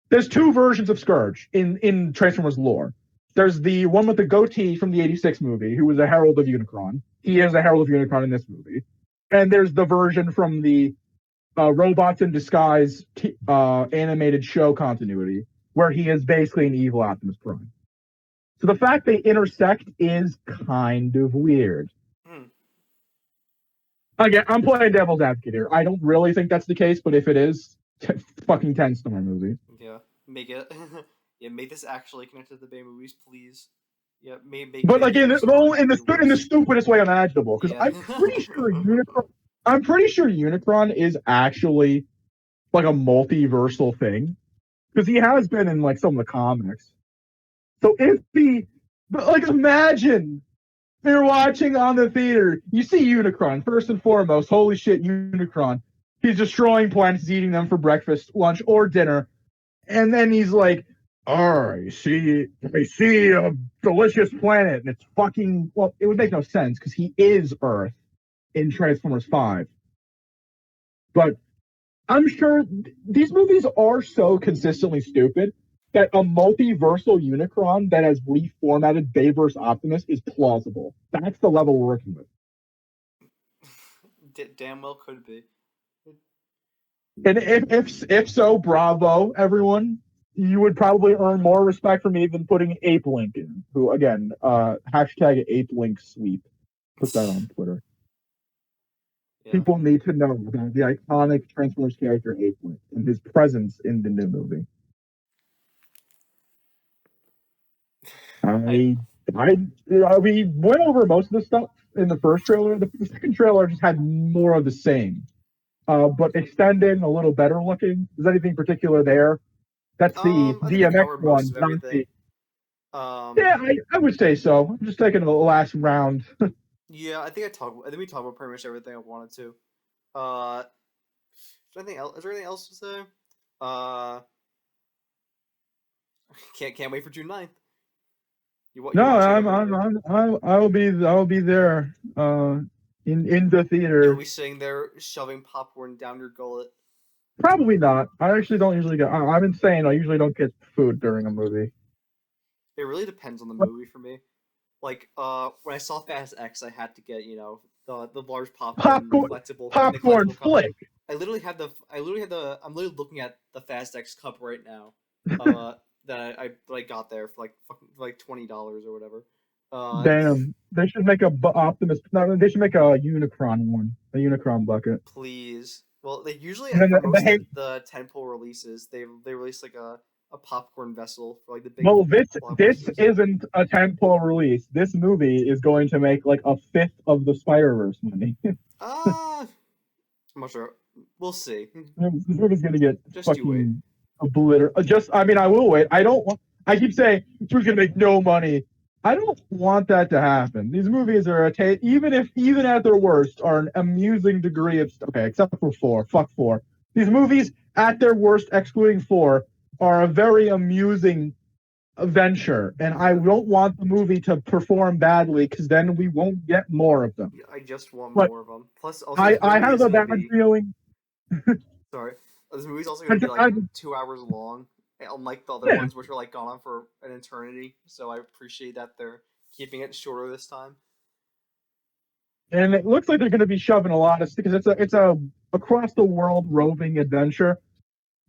There's 2 versions of Scourge in Transformers lore. There's the one with the goatee from the 86 movie, who was a herald of Unicron. He is a herald of Unicron in this movie. And there's the version from the Robots in Disguise animated show continuity, where he is basically an evil Optimus Prime. So the fact they intersect is kind of weird. Again, I'm playing devil's advocate here. I don't really think that's the case, but if it is, fucking 10-star movie. Yeah, make it. Make this actually connected to the Bay movies, please. Yeah, make. But like in the stupidest way imaginable, because I'm pretty sure Unicron is actually like a multiversal thing, because he has been in like some of the comics. So if he But like, imagine you're watching on the theater. You see Unicron first and foremost. Holy shit, Unicron! He's destroying planets, eating them for breakfast, lunch, or dinner. And then he's like, "Oh, I see a delicious planet," and it's fucking. Well, it would make no sense because he is Earth in Transformers 5. But I'm sure these movies are so consistently stupid that a multiversal Unicron that has reformatted Bayverse Optimus is plausible. That's the level we're working with. Damn well could be. And if so, bravo, everyone. You would probably earn more respect from me than putting Ape Link in. Who again, hashtag Ape Link sweep. Put that on Twitter. Yeah. People need to know about the iconic Transformers character Ape Link and his presence in the new movie. We went over most of the stuff in the first trailer. The second trailer just had more of the same, but extended, a little better looking. Is there anything particular there? That's the I think we DMX covered one. most of everything. Yeah, I would say so. I'm just taking the last round. Yeah, I think we talked about pretty much everything I wanted to. Is there anything else? Is there anything else to say? Can't wait for June 9th. No, I will be there. In the theater. You'll be sitting there shoving popcorn down your gullet. Probably not. I actually don't usually get. I'm insane. I usually don't get food during a movie. It really depends on the movie for me. Like, when I saw Fast X, I had to get the large popcorn flick. I'm literally looking at the Fast X cup right now. That I got there for like $20 or whatever. Damn, they should make a Optimus. No, they should make a Unicron one, a Unicron bucket. Please. Well, they usually And then for most of the tentpole releases, they release like a popcorn vessel for like the big. Well, this isn't a tentpole release. This movie is going to make like a fifth of the Spider-Verse money. I'm not sure. We'll see. This movie's gonna get Just you wait. fucking obliterated. I will wait. I keep saying this movie's gonna make no money. I don't want that to happen. These movies are even at their worst are an amusing degree of except for 4. Fuck 4. These movies at their worst, excluding 4, are a very amusing venture, and I don't want the movie to perform badly because then we won't get more of them. I just want more of them. Plus, also, I have a bad feeling. Sorry, this movie's also going to be like 2 hours long, unlike the other ones, which are like gone on for an eternity. So I appreciate that they're keeping it shorter this time. And it looks like they're going to be shoving a lot of because it's a across the world roving adventure.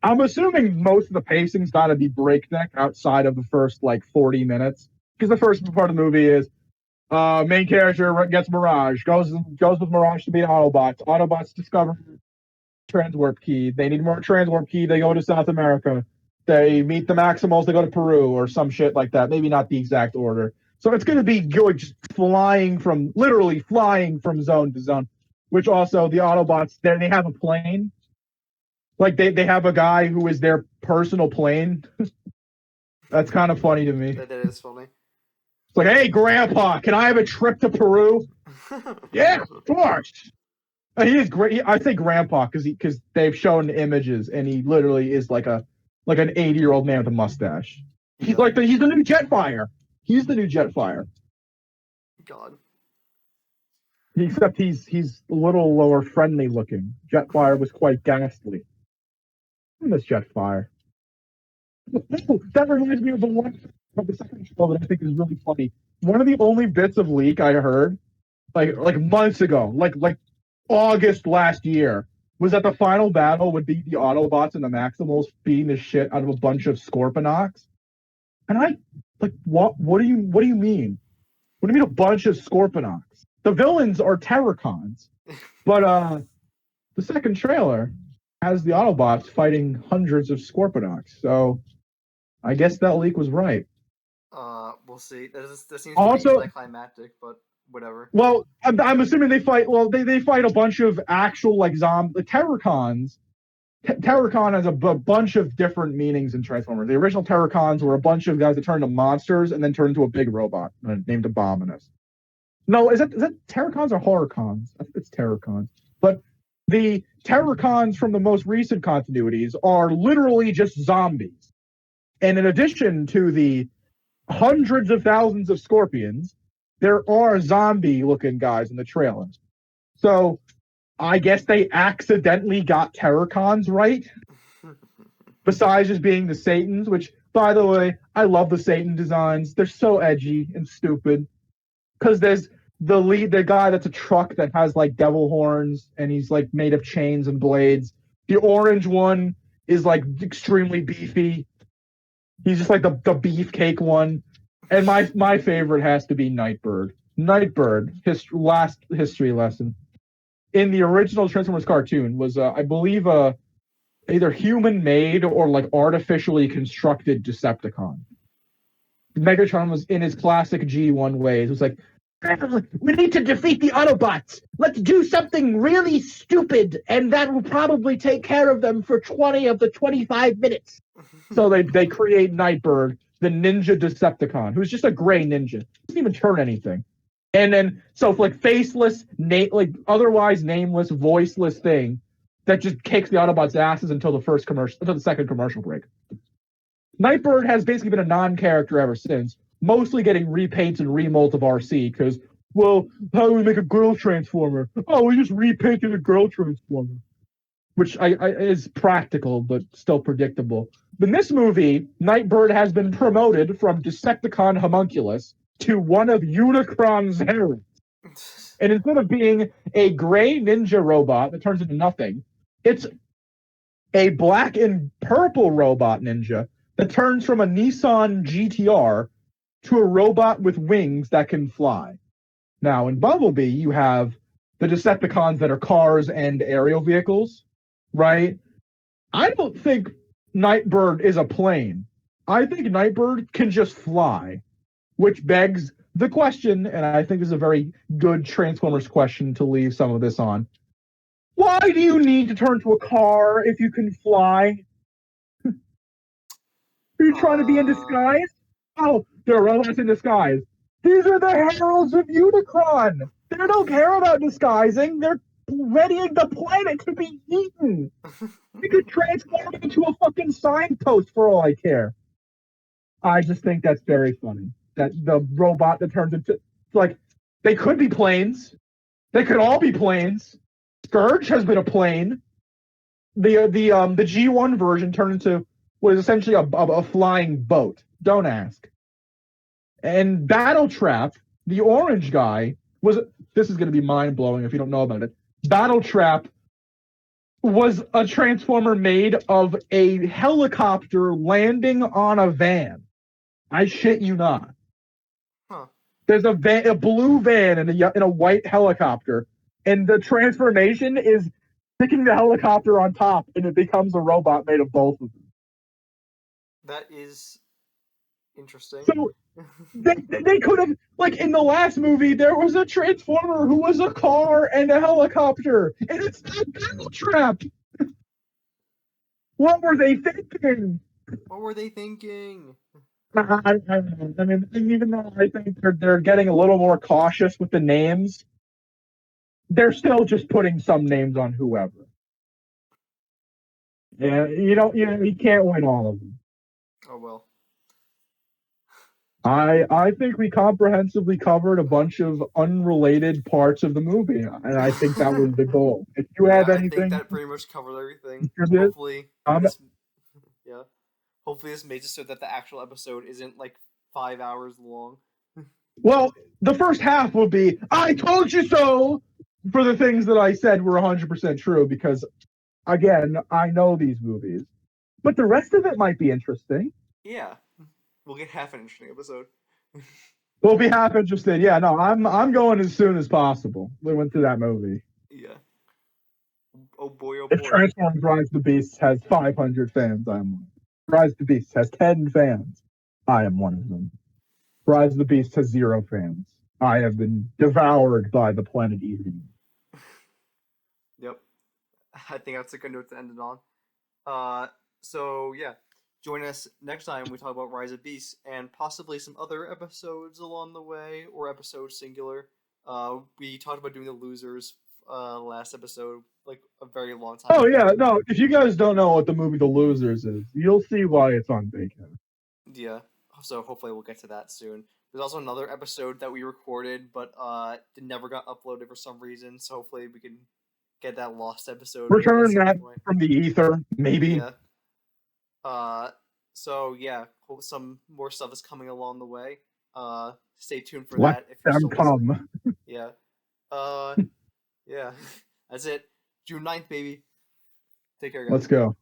I'm assuming most of the pacing's got to be breakneck outside of the first like 40 minutes because the first part of the movie is main character gets Mirage, goes with Mirage to beat Autobots. Autobots discover transwarp key. They need more transwarp key. They go to South America. They meet the Maximals. They go to Peru or some shit like that. Maybe not the exact order. So it's going to be good, just literally flying from zone to zone. Which also the Autobots, they have a plane. Like they have a guy who is their personal plane. That's kind of funny to me. That is funny. It's like, hey, Grandpa, can I have a trip to Peru? Yeah, of course. He is great. I say Grandpa because they've shown images, and he literally is like an 80-year-old man with a mustache. He's he's the new Jetfire. He's the new Jetfire. God. Except he's a little lower friendly looking. Jetfire was quite ghastly. I miss Jetfire. That reminds me of the second show that I think is really funny. One of the only bits of leak I heard, like months ago, like August last year, was that the final battle would be the Autobots and the Maximals beating the shit out of a bunch of Scorponauts. And I what do you mean? What do you mean a bunch of Scorponauts? The villains are Terracons. But the second trailer has the Autobots fighting hundreds of Scorponauts. So I guess that leak was right. We'll see. That seems also anticlimactic, but whatever. Well, I'm assuming they fight. Well, they fight a bunch of actual like zombie Terracons Terrorcon has a bunch of different meanings in Transformers. The original Terrorcons were a bunch of guys that turned into monsters and then turned into a big robot named Abominus. No, is that Terrorcons or Horrorcons? I think it's Terrorcons. But the Terrorcons from the most recent continuities are literally just zombies. And in addition to the hundreds of thousands of scorpions, there are zombie-looking guys in the trailers. So I guess they accidentally got Terrorcons right. Besides just being the Satans, which, by the way, I love the Satan designs. They're so edgy and stupid. Because there's the guy that's a truck that has like devil horns and he's like made of chains and blades. The orange one is like extremely beefy. He's just like the beefcake one. And my favorite has to be Nightbird. Nightbird, last history lesson. In the original Transformers cartoon was, I believe, either human-made or like artificially constructed Decepticon. Megatron was in his classic G1 ways. It was like, we need to defeat the Autobots. Let's do something really stupid, and that will probably take care of them for 20 of the 25 minutes. So they create Nightbird, the ninja Decepticon, who's just a gray ninja. Doesn't even turn anything. And then, so like faceless, like otherwise nameless, voiceless thing that just kicks the Autobots' asses until the second commercial break. Nightbird has basically been a non-character ever since, mostly getting repaints and remolds of RC because, well, how do we make a girl Transformer? Oh, we just repainted a girl Transformer. Which is practical, but still predictable. In this movie, Nightbird has been promoted from Decepticon homunculus to one of Unicron's herons. And instead of being a gray ninja robot that turns into nothing, it's a black and purple robot ninja that turns from a Nissan GTR to a robot with wings that can fly. Now, in Bumblebee, you have the Decepticons that are cars and aerial vehicles, right? I don't think Nightbird is a plane. I think Nightbird can just fly, which begs the question, and I think this is a very good Transformers question to leave some of this on. Why do you need to turn to a car if you can fly? Are you trying to be in disguise? Oh, they're robots in disguise. These are the heralds of Unicron. They don't care about disguising. They're readying the planet to be eaten. We could transform into a fucking signpost for all I care. I just think that's very funny. That the robot that turns into, like, they could be planes. They could all be planes. Scourge has been a plane. The G1 version turned into what is essentially a flying boat. Don't ask. And Battletrap, the orange guy, this is going to be mind-blowing if you don't know about it. Battletrap was a Transformer made of a helicopter landing on a van. I shit you not. Huh. There's a blue van in a white helicopter, and the transformation is sticking the helicopter on top, and it becomes a robot made of both of them. That is interesting. So they could have, like, in the last movie, there was a Transformer who was a car and a helicopter, and it's not Battletrap. What were they thinking? What were they thinking? I mean, even though I think they're getting a little more cautious with the names, they're still just putting some names on whoever. Yeah, you can't win all of them. Oh well. I think we comprehensively covered a bunch of unrelated parts of the movie, and I think that was the goal. If you have anything, I think that pretty much covered everything. Hopefully, hopefully this makes it so that the actual episode isn't like 5 hours long. Well, the first half will be "I told you so" for the things that I said were 100% true, because, again, I know these movies. But the rest of it might be interesting. Yeah. We'll get half an interesting episode. We'll be half interested. Yeah, no, I'm going as soon as possible. We went through that movie. Yeah. Oh boy, oh boy. If Transformers Rise the Beast has 500 fans, I'm one. Rise the Beast has 10 fans. I am one of them. Rise the Beast has 0 fans. I have been devoured by the planet eating. Yep. I think that's a good note to end it on. So yeah, join us next time we talk about Rise of Beasts and possibly some other episodes along the way, or episode singular. We talked about doing the losers last episode, like a very long time Oh ago. yeah, no. If you guys don't know what the movie The Losers is, you'll see why it's on Baycast. Yeah. So hopefully we'll get to that soon. There's also another episode that we recorded, but it never got uploaded for some reason. So hopefully we can get that lost episode at Return some that point. from the ether, maybe. Yeah. So yeah, some more stuff is coming along the way. Stay tuned for Let that if you're them still listening. come. Yeah. Yeah. That's it. June 9th, baby. Take care, guys. Let's go.